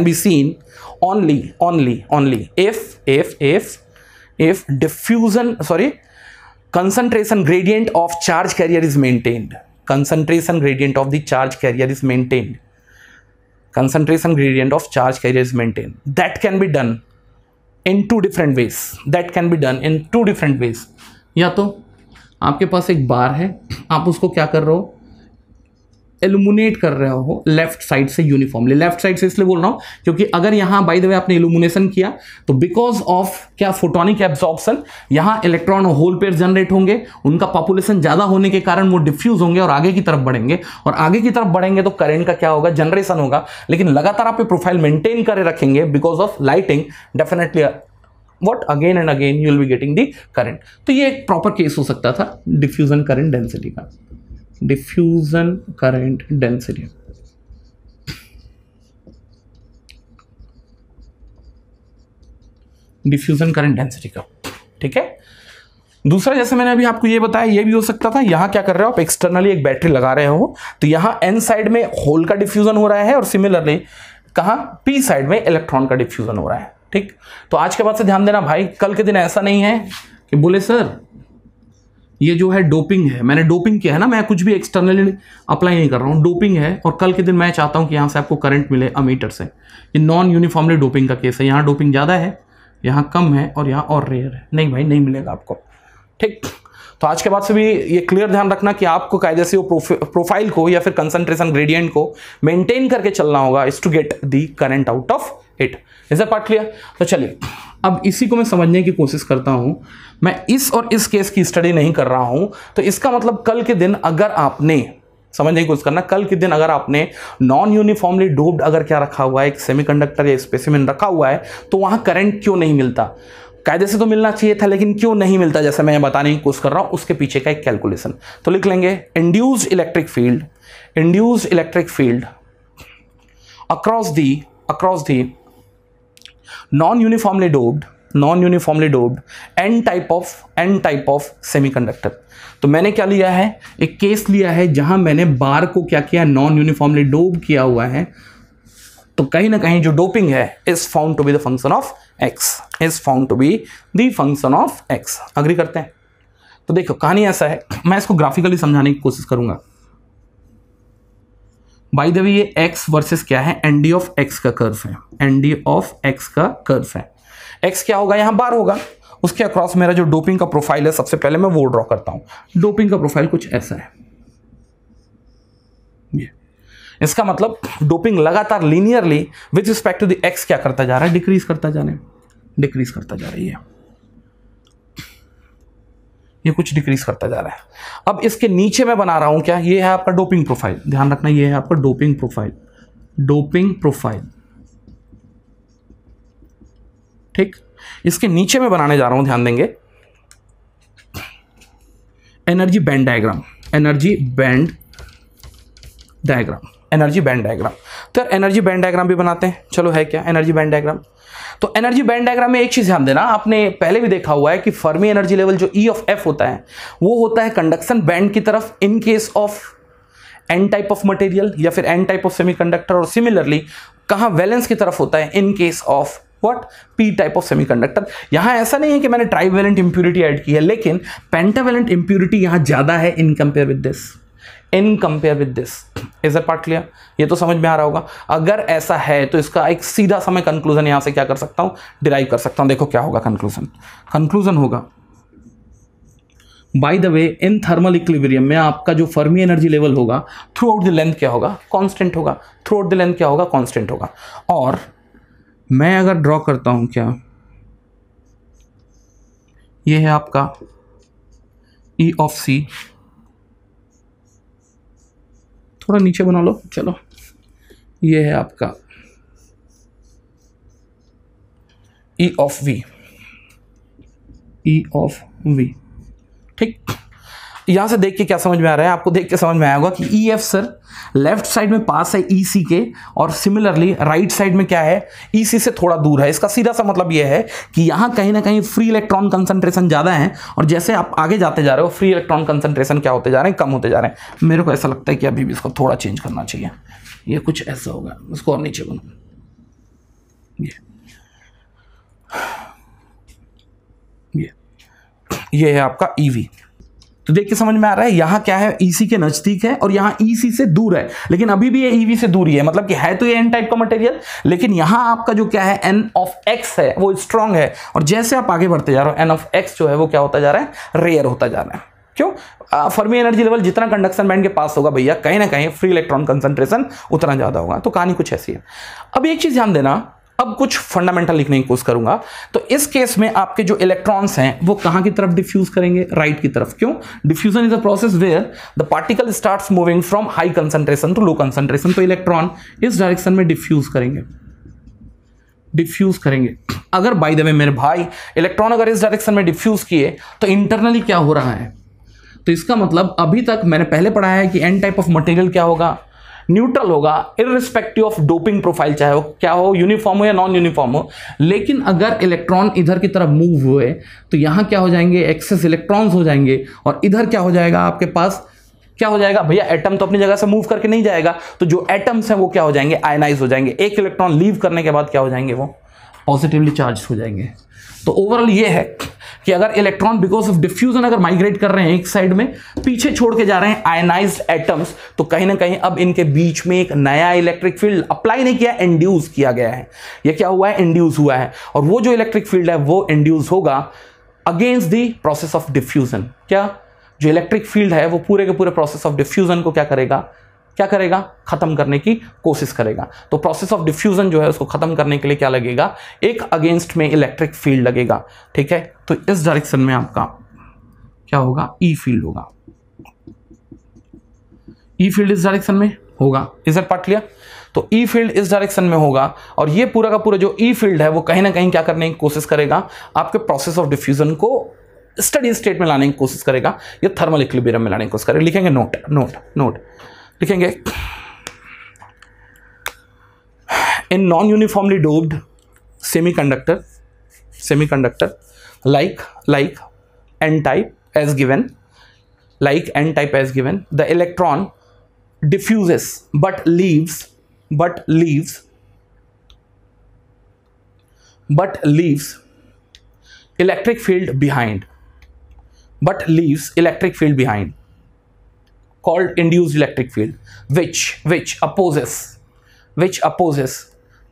Speaker 1: be seen only if if diffusion, sorry, concentration gradient of charge carrier is maintained. Concentration gradient of the charge carrier is maintained. Concentration gradient of charge carrier is maintained. That can be done in two different ways. That can be done in two different ways. या तो आपके पास एक बार है, आप उसको क्या कर रहे हो, इल्यूमिनेट कर रहे हो लेफ्ट साइड से यूनिफॉर्मली. लेफ्ट साइड से इसलिए बोल रहा हूं क्योंकि अगर यहां बाय द वे आपने इल्यूमिनेशन किया तो बिकॉज ऑफ क्या, फोटोनिक एब्जॉर्प्शन, यहां इलेक्ट्रॉन होल पेयर जनरेट होंगे, उनका पॉपुलेशन ज्यादा होने के कारण वो डिफ्यूज होंगे और आगे की तरफ बढ़ेंगे, और आगे की तरफ बढ़ेंगे तो करंट का क्या होगा, जनरेशन होगा. लेकिन लगातार आप प्रोफाइल मेंटेन करे रखेंगे because of lighting, definitely what again and again you will be getting the current. तो ये एक प्रॉपर केस हो सकता था डिफ्यूजन करंट डेंसिटी का. Diffusion current density, diffusion current density का, ठीक है. दूसरा, जैसे मैंने अभी आपको ये बताया, ये भी हो सकता था. यहां क्या कर रहे हो आप, एक्सटर्नली एक बैटरी लगा रहे हो, तो यहां एन साइड में होल का डिफ्यूजन हो रहा है और सिमिलरली कहां, पी साइड में इलेक्ट्रॉन का डिफ्यूजन हो रहा है. ठीक, तो आज के बाद से ध्यान देना भाई, कल के दिन ऐसा नहीं है कि बोले सर ये जो है डोपिंग है, मैंने डोपिंग किया है ना, मैं कुछ भी एक्सटर्नली अप्लाई नहीं कर रहा हूं, डोपिंग है, और कल के दिन मैं चाहता हूं कि यहां से आपको करंट मिले अमीटर से. ये नॉन यूनिफॉर्मली डोपिंग का केस है. यहां डोपिंग ज्यादा है, यहां कम है, और यहां और रेयर है. नहीं भाई, नहीं मिलेगा आपको. ठीक, तो आज के बाद से भी ये क्लियर ध्यान रखना कि आपको कायदे से वो प्रोफाइल को या फिर कंसंट्रेशन ग्रेडियंट को मेंटेन करके चलना होगा is to get the current out of it. Is that part clear? तो चलिए अब इसी को मैं समझने की कोशिश करता हूं. मैं इस और इस केस की स्टडी नहीं कर रहा हूं, तो इसका मतलब कल के दिन अगर आपने समझने की कोशिश करना, कल के दिन अगर आपने नॉन यूनिफॉर्मली डोप्ड अगर क्या रखा हुआ है, एक सेमीकंडक्टर या स्पेसिमेन रखा हुआ है, तो वहां करंट क्यों नहीं मिलता. कायदे से तो मिलना चाहिए था, लेकिन क्यों नहीं मिलता, जैसे मैं बताने की कोशिश कर रहा हूं, उसके पीछे का एक कैलकुलेशन. तो लिख लेंगे, induced electric field across the non-uniformly doped n type of semiconductor. तो मैंने क्या लिया है, एक केस लिया है जहां मैंने बार को क्या किया, नॉन यूनिफॉर्मली डोप किया हुआ है. तो कहीं ना कहीं जो डोपिंग है is found to be the function of x. Agree करते हैं? तो देखो कहानी ऐसा है, मैं इसको ग्राफिकली समझाने की कोशिश करूंगा. बाय द वे ये x वर्सेस क्या है, एनडी ऑफ x का कर्व है. एनडी ऑफ x का कर्व है. x क्या होगा, यहां बार होगा, उसके अक्रॉस मेरा जो डोपिंग का प्रोफाइल है, सबसे पहले मैं वो ड्रॉ करता हूं. डोपिंग का प्रोफाइल कुछ ऐसा है. ये इसका मतलब डोपिंग लगातार linearly with respect to the x क्या करता जा रहा है, डिक्रीज करता जा रहा है. ये कुछ डिक्रीज करता जा रहा है. अब इसके नीचे मैं बना रहा हूं क्या, ये है आपका डोपिंग प्रोफाइल. ध्यान रखना, ये है आपका डोपिंग प्रोफाइल. ठीक, इसके नीचे मैं बनाने जा रहा हूं, ध्यान देंगे, एनर्जी बैंड डायग्राम. तो यार एनर्जी बैंड डायग्राम भी बनाते हैं. चलो, है क्या एनर्जी बैंड डायग्राम. तो एनर्जी बैंड डायग्राम में एक चीज ध्यान देना, आपने पहले भी देखा हुआ है कि फर्मी एनर्जी लेवल जो E ऑफ F होता है, वो होता है कंडक्शन बैंड की तरफ in case of N type of material या फिर N टाइप ऑफ सेमीकंडक्टर, और सिमिलरली कहां वैलेंस की तरफ होता है in case of what, P type of semiconductor. यहां ऐसा नहीं है कि मैंने ट्राइवेलेंट इंप्यूरिटी ऐड की है, लेकिन पेंटावेलेंट इंप्यूरिटी यहां ज्यादा है in compare with this. Is that part clear? ये तो समझ में आ रहा होगा. अगर ऐसा है तो इसका एक सीधा सा मैं कंक्लूजन यहां से क्या कर सकता हूं, डिराइव कर सकता हूं. देखो क्या होगा कंक्लूजन होगा, bye the way in thermal equilibrium में आपका जो फर्मी एनर्जी लेवल होगा थ्रू आउट द लेंथ क्या होगा, कांस्टेंट होगा. और मैं अगर ड्रॉ करता हूं क्या, ये है आपका E ऑफ C, थोड़ा नीचे बना लो, चलो, ये है आपका E ऑफ V. ठीक, यहां से देख के क्या समझ में आ रहा है आपको, देख के समझ में आया होगा कि EF सर लेफ्ट साइड में पास है EC के, और सिमिलरली राइट साइड में क्या है, EC से थोड़ा दूर है. इसका सीधा सा मतलब यह है कि यहां कहीं ना कहीं फ्री इलेक्ट्रॉन कंसंट्रेशन ज्यादा है, और जैसे आप आगे जाते जा रहे हो फ्री इलेक्ट्रॉन कंसंट्रेशन क्या होते जा रहे हैं, कम होते जा रहे हैं. मेरे को ऐसा लगता है कि अभी भी इसको थोड़ा चेंज करना चाहिए. ये कुछ ऐसा होगा, इसको और नीचे ये है आपका ईवी। तो देख के समझ में आ रहा है यहाँ क्या है, ईसी के नजदीक है और यहाँ ईसी से दूर है, लेकिन अभी भी ये ईवी से दूर ही है, मतलब कि है तो ये एन टाइप का मटेरियल, लेकिन यहाँ आपका जो क्या है एन ऑफ एक्स है वो स्ट्रांग है, और जैसे आप आगे बढ़ते जा रहे हो एन ऑफ एक्स जो है वो क्या होता जा रहा है, रेयर होता जा रहा है। क्यों? फर्मी एनर्जी लेवल जितना कंडक्शन बैंड के पास होगा भैया, कहीं ना कहीं फ्री इलेक्ट्रॉन कंसंट्रेशन उतना ज्यादा होगा। तो कहानी कुछ ऐसी है। अब एक चीज ध्यान देना, अब कुछ फंडामेंटल लिखने की कोशिश करूंगा। तो इस केस में आपके जो इलेक्ट्रॉन्स हैं वो कहां की तरफ डिफ्यूज करेंगे, राइट की तरफ। क्यों? Diffusion is a process where the particle starts moving from high concentration to low concentration. तो इलेक्ट्रॉन इस डायरेक्शन में डिफ्यूज करेंगे, डिफ्यूज करेंगे। अगर बाय द वे मेरे भाई इलेक्ट्रॉन अगर इस डायरेक्शन में डिफ्यूज किए तो इंटरनली क्या हो रहा है, तो इसका मतलब अभी तक मैंने पहले पढ़ा है कि एन टाइप ऑफ मटेरियल क्या होगा, न्यूट्रल होगा, इररिस्पेक्टिव ऑफ डोपिंग प्रोफाइल, चाहे वो क्या हो, यूनिफॉर्म हो या नॉन यूनिफॉर्म हो। लेकिन अगर इलेक्ट्रॉन इधर की तरफ मूव हुए तो यहां क्या हो जाएंगे, एक्सेस इलेक्ट्रॉन्स हो जाएंगे, और इधर क्या हो जाएगा आपके पास, क्या हो जाएगा भैया, एटम तो अपनी जगह से मूव करके नहीं जाएगा, तो जो एटम्स हैं वो क्या हो जाएंगे, आयनाइज हो जाएंगे। एक इलेक्ट्रॉन लीव करने के बाद क्या हो जाएंगे, वो पॉजिटिवली चार्ज हो जाएंगे। तो ओवरऑल ये है कि अगर इलेक्ट्रॉन बिकॉज ऑफ डिफ्यूजन अगर माइग्रेट कर रहे हैं एक साइड में, पीछे छोड़ के जा रहे हैं आयनाइज्ड एटम्स, तो कहीं ना कहीं अब इनके बीच में एक नया इलेक्ट्रिक फील्ड अप्लाई नहीं किया, इंड्यूस किया गया है। ये क्या हुआ है, इंड्यूस हुआ है, और वो जो इलेक्ट्रिक फील्ड है वो इंड्यूस होगा against the process of diffusion. क्या? जो इलेक्ट्रिक फील्ड है वो पूरे के पूरे प्रोसेस ऑफ डिफ्यूजन को क्या करेगा, क्या करेगा, खत्म करने की कोशिश करेगा। तो प्रोसेस ऑफ डिफ्यूजन जो है उसको खत्म करने के लिए क्या लगेगा, एक अगेंस्ट में इलेक्ट्रिक फील्ड लगेगा। ठीक है, तो इस डायरेक्शन में आपका क्या होगा, ई फील्ड होगा। ई फील्ड इस डायरेक्शन में होगा। Is that part clear? तो ई फील्ड इस डायरेक्शन में होगा, और ये पूरा का पूरा जो ई फील्ड है वो कहीं ना कहीं क्या करने की कोशिश करेगा, आपके प्रोसेस ऑफ डिफ्यूजन को स्टडी स्टेट में लाने की कोशिश करेगा, या थर्मल इक्विलिब्रियम में लाने की कोशिश करेगा। लिखेंगे नोट नोट नोट, लिखेंगे in non uniformly doped semiconductor like n type as given, the electron diffuses but leaves electric field behind, called induced electric field, which opposes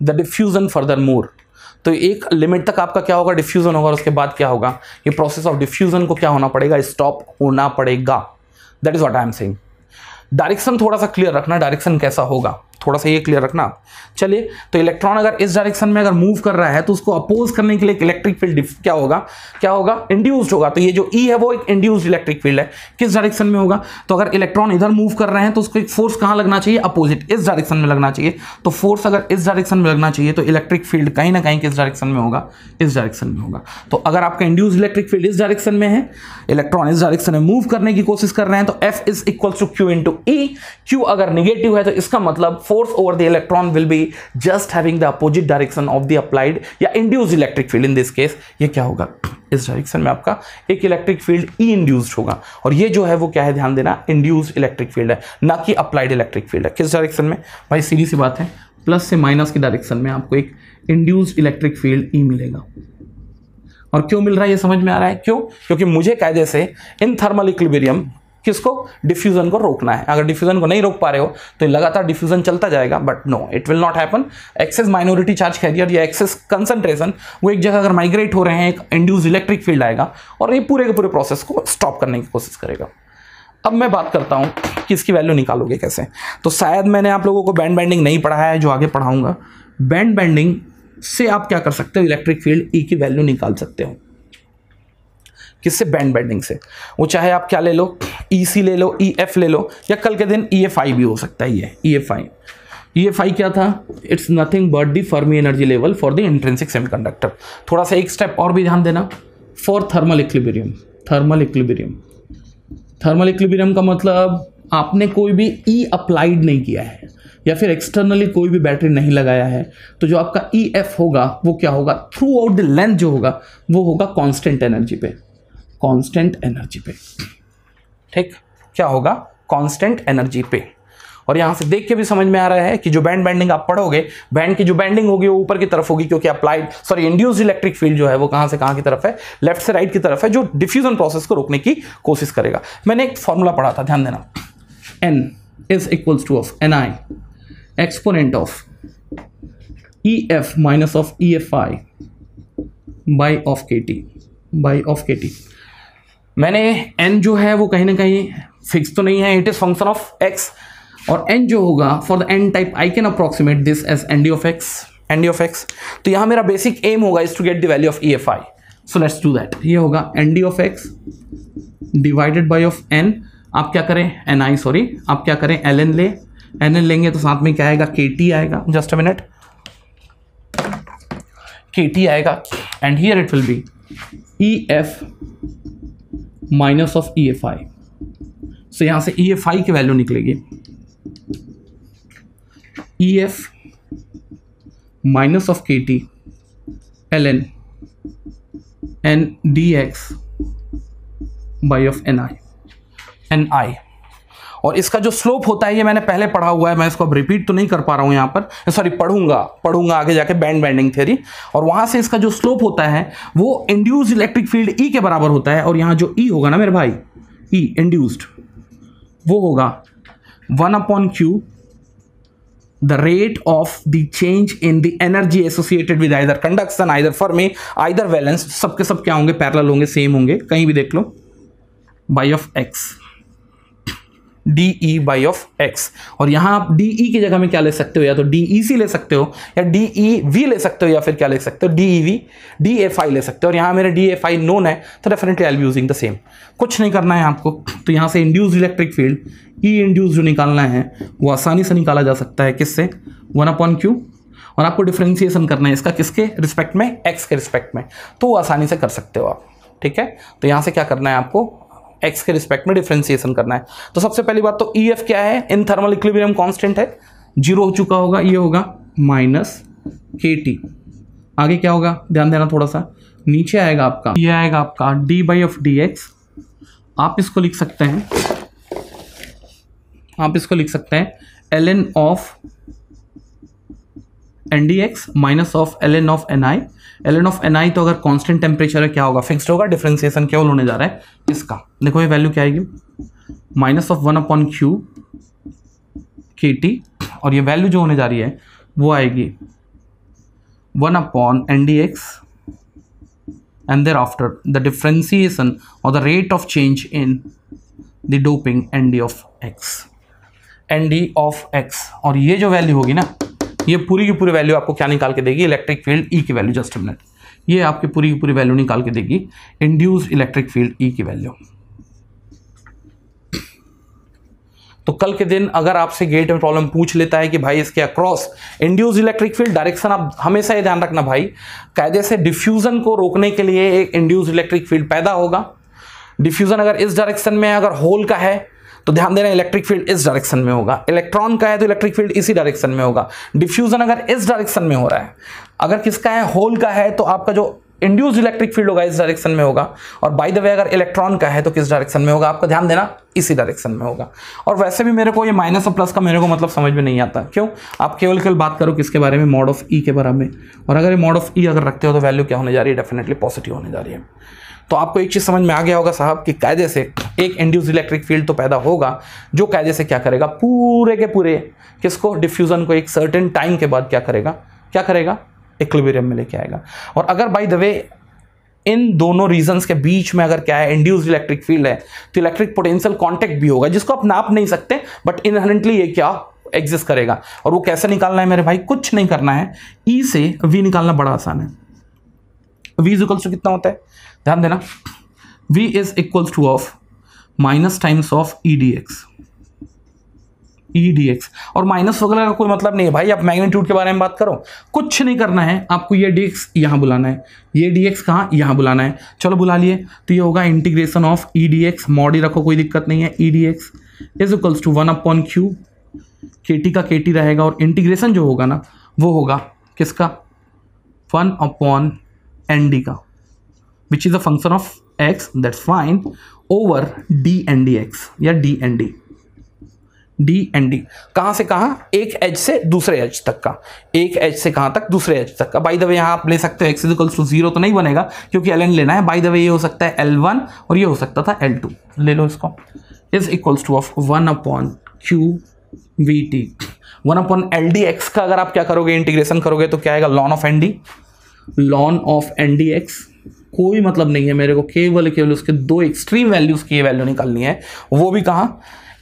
Speaker 1: the diffusion furthermore। तो एक limit तक आपका क्या होगा, diffusion होगा, और उसके बाद क्या होगा, ये प्रोसेस ऑफ डिफ्यूजन को क्या होना पड़ेगा, स्टॉप होना पड़ेगा। That is what I am saying. Direction थोड़ा सा क्लियर रखना, डायरेक्शन कैसा होगा थोड़ा सा ये क्लियर रखना। चलिए, तो इलेक्ट्रॉन अगर इस डायरेक्शन में अगर मूव कर रहा है तो उसको अपोज करने के लिए इलेक्ट्रिक फील्ड क्या होगा, इंड्यूस्ड होगा। तो ये जो ई है वो एक इंड्यूस्ड इलेक्ट्रिक फील्ड है। किस डायरेक्शन में होगा, तो अगर इलेक्ट्रॉन इधर मूव कर रहे हैं तो उसको एक फोर्स कहां लगना चाहिए, अपोजिट, इस डायरेक्शन में लगना चाहिए। तो फोर्स अगर इस डायरेक्शन में लगना चाहिए तो इलेक्ट्रिक फील्ड कहीं ना कहीं किस डायरेक्शन में होगा, इस डायरेक्शन में होगा। तो अगर आपका इंड्यूस्ड इलेक्ट्रिक फील्ड इस डायरेक्शन में है, इलेक्ट्रॉन इस डायरेक्शन में मूव करने की कोशिश कर रहे हैं, तो F is equal to Q into E। Q अगर निगेटिव है तो इसका मतलब force over the electron will be just having the opposite direction of the applied या induced electric field। in this case ये क्या होगा, इस डायरेक्शन में आपका एक इलेक्ट्रिक फील्ड E इंड्यूस्ड होगा, और ये जो है वो क्या है, ध्यान देना, इंड्यूस्ड इलेक्ट्रिक फील्ड है, ना कि अप्लाइड इलेक्ट्रिक फील्ड है। किस डायरेक्शन में भाई, सीधी सी बात है, प्लस से माइनस की डायरेक्शन में आपको एक इंड्यूस्ड इलेक्ट्रिक फील्ड E मिलेगा। और क्यों मिल रहा है ये समझ में आ रहा है, क्यों? क्योंकि मुझे कायदे से इन थर्मल इक्विलिब्रियम किसको, डिफ्यूजन को रोकना है। अगर डिफ्यूजन को नहीं रोक पा रहे हो तो लगातार डिफ्यूजन चलता जाएगा, but no, it will not happen. Excess minority charge carrier या एक्सेस कंसंट्रेशन वो एक जगह अगर माइग्रेट हो रहे हैं, एक इंड्यूस्ड इलेक्ट्रिक फील्ड आएगा और ये पूरे के पूरे प्रोसेस को स्टॉप करने की कोशिश करेगा। अब मैं बात करता हूं कि इसकी वैल्यू निकालोगे कैसे। तो शायद मैंने आप लोगों को बैंड बाइंडिंग नहीं पढ़ाया है, जो आगे पढ़ाऊंगा। बैंड बाइंडिंग से आप क्या कर सकते हो, इलेक्ट्रिक फील्ड ई की वैल्यू निकाल सकते हो। किससे, बैंड बाइंडिंग से। वो चाहे आप क्या ले लो, EC ले लो, EF ले लो, या कल के दिन EFI भी हो सकता है। ये EFI क्या था, it's nothing but the Fermi energy level for the intrinsic semiconductor. थोड़ा सा एक स्टेप और भी ध्यान देना, फॉर थर्मल इक्विलिब्रियम का मतलब आपने कोई भी E अप्लाइड नहीं किया है या फिर एक्सटर्नली कोई भी बैटरी नहीं लगाया है, तो जो आपका EF होगा वो क्या होगा, थ्रू आउट द लेंथ जो होगा वो होगा कांस्टेंट एनर्जी पे। ठीक, क्या होगा, कांस्टेंट एनर्जी पे। और यहां से देख के भी समझ में आ रहा है कि जो बैंड बेंडिंग आप पढ़ोगे, बैंड की जो बेंडिंग होगी वो ऊपर की तरफ होगी, क्योंकि अप्लाइड इंड्यूस्ड इलेक्ट्रिक फील्ड जो है वो कहां से कहां की तरफ है, लेफ्ट से राइट की तरफ है, जो डिफ्यूजन प्रोसेस को रोकने की कोशिश करेगा। मैंने एक फॉर्मूला पढ़ा था, ध्यान देना, n is equals to of ni exponent of EF minus of EFI by of KT। मैंने n जो है वो कहीं ना कहीं फिक्स तो नहीं है, it is function of x, और n जो होगा for the n type I can approximate this as nd of x। तो यहां मेरा बेसिक एम होगा is to get the value of EFI, so let's do that. ये होगा nd of x divided by of n, आप क्या करें आप क्या करें ln लेंगे तो साथ में क्या आएगा, KT आएगा, जस्ट अ मिनट, KT आएगा, and here it will B EF minus of EFI। सो यहां से EFI की वैल्यू निकलेगी EF minus of KT ln n dx by of ni। और इसका जो स्लोप होता है ये मैंने पहले पढ़ा हुआ है, मैं इसको अब रिपीट तो नहीं कर पा रहा हूं यहां पर, सॉरी पढ़ूंगा आगे जाके बैंड बेंडिंग थ्योरी, और वहां से इसका जो स्लोप होता है वो इंड्यूस्ड इलेक्ट्रिक फील्ड E के बराबर होता है, और यहां जो E होगा ना मेरे भाई, E इंड्यूस्ड, वो होगा 1/q the rate of the change in the energy associated with either conduction, either Fermi, either valence, सबके सब क्या होंगे, पैरेलल होंगे, सेम होंगे, कहीं भी देख लो, by of x DE by of x। और यहां आप DE की जगह में क्या ले सकते हो, या तो DEC ले सकते हो, या DEV ले सकते हो, या फिर क्या ले सकते हो, DEV DFI ले सकते हो। और यहां मेरे DFI नोन है तो definitely I will be using the same. कुछ नहीं करना है आपको, तो यहां से induced electric field E induced जो निकालना है वो आसानी से निकाला जा सकता है, किससे, 1/q, और आपको डिफरेंशिएशन करना है इसका किसके रिस्पेक्ट में, x के रिस्पेक्ट में, तो वो आसानी से कर सकते हो आप, ठीक है। तो यहां से क्या करना है आपको, x के रिस्पेक्ट में डिफरेंशिएशन करना है। तो सबसे पहली बात तो EF क्या है, इन थर्मल इक्विलिब्रियम कांस्टेंट है, 0 हो चुका होगा, ये होगा माइनस KT। आगे क्या होगा, ध्यान देना थोड़ा सा, नीचे आएगा आपका, ये आएगा आपका d बाई ऑफ dx। आप इसको लिख सकते हैं ln of ndx minus of ln of ni। ln of ni तो अगर कांस्टेंट टेम्परेचर है क्या होगा, फिक्स्ड होगा, डिफरेंशिएशन केवल होने जा रहा है इसका। देखो ये वैल्यू क्या आएगी, माइनस ऑफ 1/q KT, और ये वैल्यू जो होने जा रही है वो आएगी 1/ndx, and thereafter the differentiation or the rate of change in the doping nd of x। और ये जो वैल्यू होगी ना, ये पूरी की पूरी वैल्यू आपको क्या निकाल के देगी, इलेक्ट्रिक फील्ड E की वैल्यू, जस्ट अ मिनट, ये आपकी पूरी की पूरी वैल्यू निकाल के देगी इंड्यूस्ड इलेक्ट्रिक फील्ड E की वैल्यू। तो कल के दिन अगर आपसे गेट में प्रॉब्लम पूछ लेता है कि भाई इसके across induced electric field direction, आप हमेशा ये ध्यान रखना भाई, कायदे से डिफ्यूजन को रोकने के लिए एक इंड्यूस्ड इलेक्ट्रिक फील्ड पैदा होगा। डिफ्यूजन अगर इस डायरेक्शन में, अगर होल का है तो ध्यान देना इलेक्ट्रिक फील्ड इस डायरेक्शन में होगा, इलेक्ट्रॉन का है तो इलेक्ट्रिक फील्ड इसी डायरेक्शन में होगा। डिफ्यूजन अगर इस डायरेक्शन में हो रहा है, अगर किसका है, होल का है, तो आपका जो इंड्यूस्ड इलेक्ट्रिक फील्ड होगा इस डायरेक्शन में होगा, और बाय द वे अगर इलेक्ट्रॉन का है तो किस डायरेक्शन में होगा, आपका ध्यान देना इसी डायरेक्शन में होगा। और वैसे भी मेरे को ये माइनस और प्लस का मेरे को मतलब समझ में नहीं आता, क्यों, आप केवल बात करो किसके बारे में, मॉड ऑफ E के बारे में, और अगर ये मॉड ऑफ E अगर रखते हो तो वैल्यू क्या होने जा रही है, डेफिनेटली पॉजिटिव होने जा रही है। तो आपको एक चीज समझ में आ गया होगा साहब कि कायदे से एक इंड्यूस्ड इलेक्ट्रिक फील्ड तो पैदा होगा जो कायदे से क्या करेगा, पूरे के पूरे किसको, डिफ्यूजन को एक सर्टेन टाइम के बाद क्या करेगा, इक्विलिब्रियम में लेके आएगा। और अगर बाय द वे इन दोनों रीजंस के बीच में अगर क्या है, इंड्यूस्ड इलेक्ट्रिक फील्ड है, तो इलेक्ट्रिक पोटेंशियल कांटेक्ट भी होगा, जिसको आप नाप नहीं सकते, बट इनहेरेंटली ये क्या एग्जिस्ट करेगा। और वो कैसे निकालना है मेरे भाई, कुछ नहीं करना है, E से V निकालना बड़ा आसान है। V इज इक्वल्स टू कितना होता है, ध्यान देना, V is equals to of minus times of E dx। और माइनस वगैरह का कोई मतलब नहीं है भाई, आप मैग्नीट्यूड के बारे में बात करो, कुछ नहीं करना है आपको, ये dx यहाँ बुलाना है, ये dx कहाँ, यहाँ बुलाना है, चलो बुला लिए। तो ये होगा integration of E dx, mod ही रखो कोई दिक्कत नहीं है, E dx is equals to 1/q, KT का KT रहेगा, और इंटीग्रेशन जो होगा ना वो होगा किसका, 1/nd का, which is a function of x, that's fine, over d n dx या d n d। D and D, कहां से कहां, एक एज से दूसरे एज तक का, एक एज से कहां तक, दूसरे एज तक का। बाय द वे यहां आप ले सकते हो x इक्वल्स टू 0 तो नहीं बनेगा क्योंकि ln लेना है। बाय द वे ये हो सकता है L1 और ये हो सकता था L2, ले लो इसको। Is equals to of 1 upon Q V T, 1 upon L D x का अगर आप क्या करोगे, इंटीग्रेशन करोगे तो क्या आएगा, ln of N D, ln of N D x. कोई मतलब नहीं है मेरे को, केवल उसके दो एक्सट्रीम वैल्यूज की वैल्यू निकालनी है, वो भी कहां,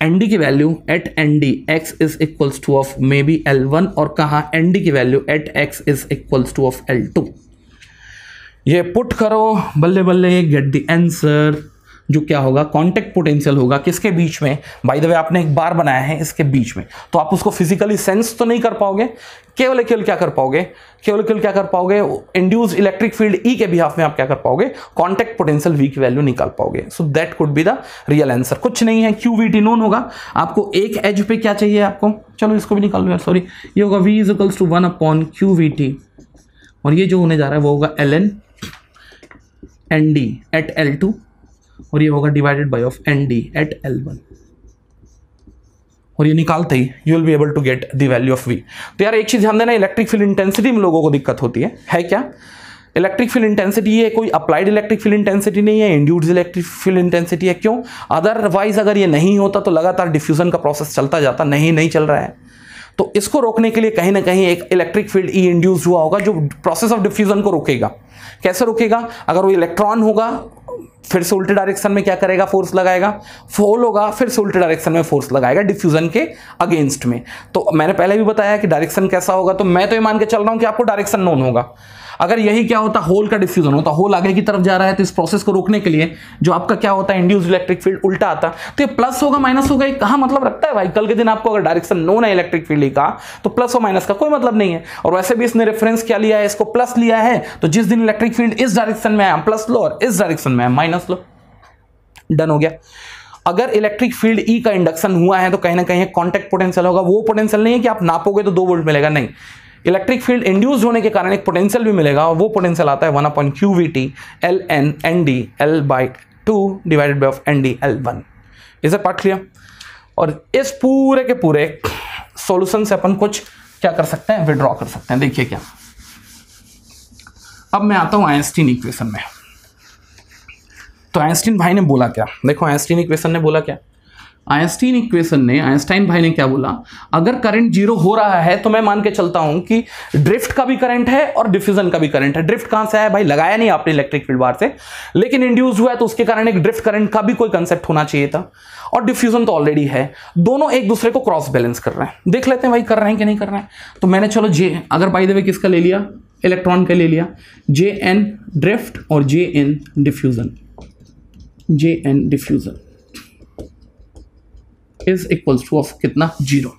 Speaker 1: एन डी की value at n D x is equals to of may be L1 और कहां एन डी की value at x is equals to of L2। ये पुट करो, बल्ले बल्ले गेट द आंसर। जो क्या होगा, कांटेक्ट पोटेंशियल होगा किसके बीच में, बाय द वे आपने एक बार बनाया है इसके बीच में, तो आप उसको फिजिकली सेंस तो नहीं कर पाओगे, केवल क्या कर पाओगे, क्या कर पाओगे, इंड्यूस्ड इलेक्ट्रिक फील्ड ई के बिहाफ में आप क्या कर पाओगे, कांटेक्ट पोटेंशियल वी की वैल्यू निकाल पाओगे। So that could be the real answer. कुछ नहीं है, क्यू वी टी नोन होगा, आपको एक एज पे क्या चाहिए आपको, चलो इसको भी निकाल लो यार, सॉरी, ये होगा v is equals to 1 upon Q V T, और ये जो होने जा रहा है वो होगा ln n D eight L2, और ये होगा divided by of N D at L1, और ये निकालते ही you will be able to get the value of v। तो यार एक चीज ध्यान देना, इलेक्ट्रिक फील्ड इंटेंसिटी में लोगों को दिक्कत होती है क्या, इलेक्ट्रिक फील्ड इंटेंसिटी ये कोई अप्लाइड इलेक्ट्रिक फील्ड इंटेंसिटी नहीं है, इंड्यूस्ड इलेक्ट्रिक फील्ड इंटेंसिटी है। क्यों, अदरवाइज अगर ये नहीं होता तो लगातार डिफ्यूजन का प्रोसेस चलता जाता, नहीं चल रहा है। तो इसको रोकने के लिए कहीं ना कहीं एक इलेक्ट्रिक फील्ड ई इंड्यूस्ड हुआ होगा जो प्रोसेस ऑफ डिफ्यूजन को रोकेगा। कैसे रोकेगा, अगर वो इलेक्ट्रॉन होगा फिर से उल्टे डायरेक्शन में क्या करेगा, फोर्स लगाएगा, फॉल होगा फिर से उल्टे डायरेक्शन में फोर्स लगाएगा डिफ्यूजन के अगेंस्ट में। तो मैंने पहले भी बताया कि डायरेक्शन कैसा होगा, तो मैं तो ये मान के चल रहा हूं कि आपको डायरेक्शन नोन होगा। अगर यही क्या होता, होल का डिफ्यूजन होता, होल आगे की तरफ जा रहा है, तो इस प्रोसेस को रोकने के लिए जो आपका क्या होता है, इंड्यूस्ड इलेक्ट्रिक फील्ड उल्टा आता, तो ये प्लस होगा माइनस होगा, ये कहां मतलब रखता है भाई। कल के दिन आपको अगर डायरेक्शन नोन है इलेक्ट्रिक फील्ड का, तो प्लस और माइनस का कोई मतलब नहीं है। और वैसे भी इसने रेफरेंस क्या लिया है, इसको प्लस लिया है, तो जिस दिन इलेक्ट्रिक फील्ड इस डायरेक्शन में है प्लस लो, और इस डायरेक्शन में है माइनस लो, डन हो गया। अगर इलेक्ट्रिक फील्ड ई का इंडक्शन हुआ है तो कहीं ना कहीं कांटेक्ट पोटेंशियल होगा। वो पोटेंशियल नहीं है कि आप नापोगे तो 2 वोल्ट मिलेगा, नहीं, इलेक्ट्रिक फील्ड इंड्यूस्ड होने के कारण एक पोटेंशियल भी मिलेगा, और वो पोटेंशियल आता है 1 upon Q V T ln n D L/2 divided by of N D L1। Is part clear. और इस पूरे के पूरे सॉल्यूशन से अपन कुछ क्या कर सकते हैं, विड्रॉ कर सकते हैं। देखिए क्या, अब मैं आता हूं आइंस्टीन इक्वेशन में। तो आइंस्टीन भाई ने बोला क्या, देखो आइंस्टीन इक्वेशन ने बोला क्या, आइंस्टाइन भाई ने क्या बोला, अगर करंट 0 हो रहा है तो मैं मान के चलता हूं कि ड्रिफ्ट का भी करंट है और डिफ्यूजन का भी करंट है। ड्रिफ्ट कहां से आया भाई, लगाया नहीं आपने इलेक्ट्रिक फील्ड बाहर से, लेकिन इंड्यूस हुआ है तो उसके कारण एक ड्रिफ्ट करंट का भी कोई कंसेप्ट होना चाहिए था, और डिफ्यूजन तो ऑलरेडी है। दोनों एक दूसरे को क्रॉस बैलेंस कर रहे हैं, देख लेते हैं भाई कर रहे हैं कि नहीं कर रहे हैं। तो मैंने चलो जे, अगर बाय द वे किसका ले लिया, इलेक्ट्रॉन का ले लिया, जे एन ड्रिफ्ट और J n diffusion, J n diffusion is equals to of कितना, 0।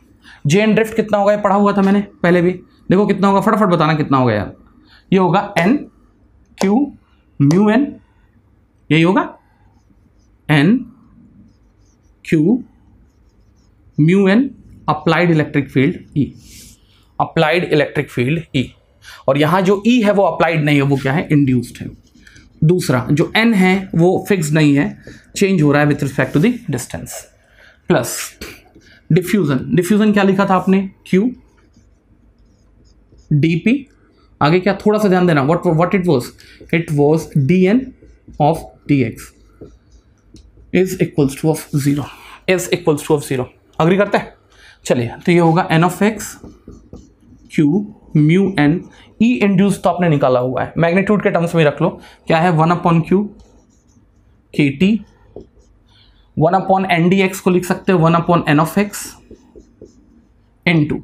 Speaker 1: जे एन ड्रिफ्ट कितना होगा, ये पढ़ा हुआ था मैंने पहले भी, देखो कितना होगा, फटाफट बताना कितना होगा यार। ये होगा एन क्यू म्यू एन, यही होगा n Q mu n applied electric field E, applied electric field E. और यहां जो ई है वो अप्लाइड नहीं है, वो क्या है, इंड्यूस्ड है। दूसरा जो एन है वो फिक्स नहीं है, चेंज हो रहा है with respect to the distance, plus diffusion क्या लिखा था आपने, क्यू डीपी, आगे क्या थोड़ा सा ध्यान देना, what it was D n of D x is equals to of 0, is equals to of 0। Agree करते हैं, चलिए। तो ये होगा n of x Q mu n, E induce तो आपने निकाला हुआ है, मैग्नीट्यूड के टर्म्स में रख लो, क्या है 1 upon Q K T, 1 upon n D x को लिख सकते हो 1 upon n of x into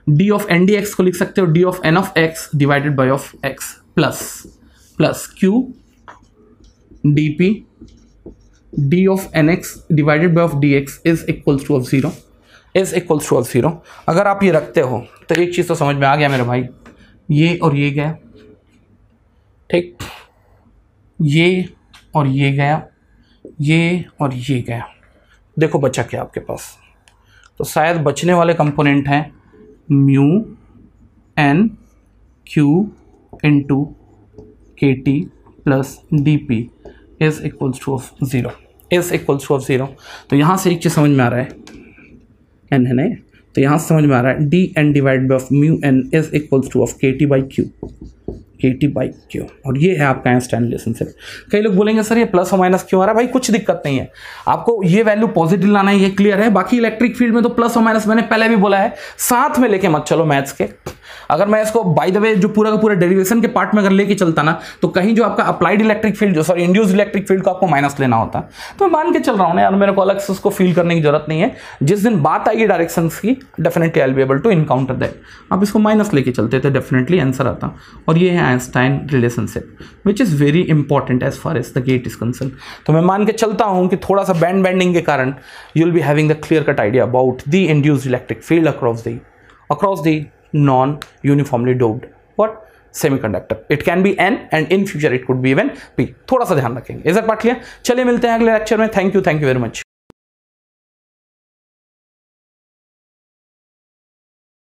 Speaker 1: D of N D x को लिख सकते हो D of n of x divided by of x, plus Q D P D of n x divided by of D x is equals to of 0, is equals to of 0। अगर आप ये रखते हो तो एक चीज तो समझ में आ गया मेरे भाई, ये और ये गया, ठीक, ये और ये गया, ये और ये गया, देखो बचा क्या आपके पास, तो शायद बचने वाले कंपोनेंट हैं म्यू एन क्यू इंटू के T plus D P is equals to of 0, is equals to of 0। तो यहाँ से एक चीज़ समझ में आ रहा है, n है ना, तो यहाँ समझ में आ रहा है D n divide by of mu n is equals to of K T by Q, K T by Q. और ये है आपका आइंस्टाइन रिलेशनशिप। कई लोग बोलेंगे सर ये प्लस और माइनस क्यों आ रहा है? भाई कुछ दिक्कत नहीं है, आपको ये वैल्यू पॉजिटिव लाना है, ये क्लियर है। बाकी इलेक्ट्रिक फील्ड में तो प्लस और माइनस मैंने पहले भी बोला है, साथ में लेके मत चलो मैथ्स के। अगर मैं इसको बाय द वे जो पूरा का पूरा डेरिवेशन के पार्ट में अगर लेके चलता ना, तो कहीं जो आपका अप्लाइड इलेक्ट्रिक फील्ड जो सॉरी इंड्यूस्ड इलेक्ट्रिक फील्ड को आपको माइनस लेना होता। तो मैं मान के चल रहा हूँ ना यार, मेरे को अलग से उसको फील करने की जरूरत नहीं है। जिस दिन बात आएगी डायरेक्शंस की, definitely I will be able to encounter that. आप इसको माइनस लेके चलते थे, डेफिनेटली आंसर आता। और ये है Einstein relationship which is very important as far as the gate is concerned. तो मैं मान के चलता हूँ कि थोड़ा सा बैंडिंग के कारण you will be having the clear cut idea about the induced electric field across the non-uniformly doped what semiconductor. It can be N and in future it could be even P. थोड़ा सा ध्यान रखेंगे। इस बात clear? चलिए मिलते हैं अगले लेक्चर में। Thank you very much.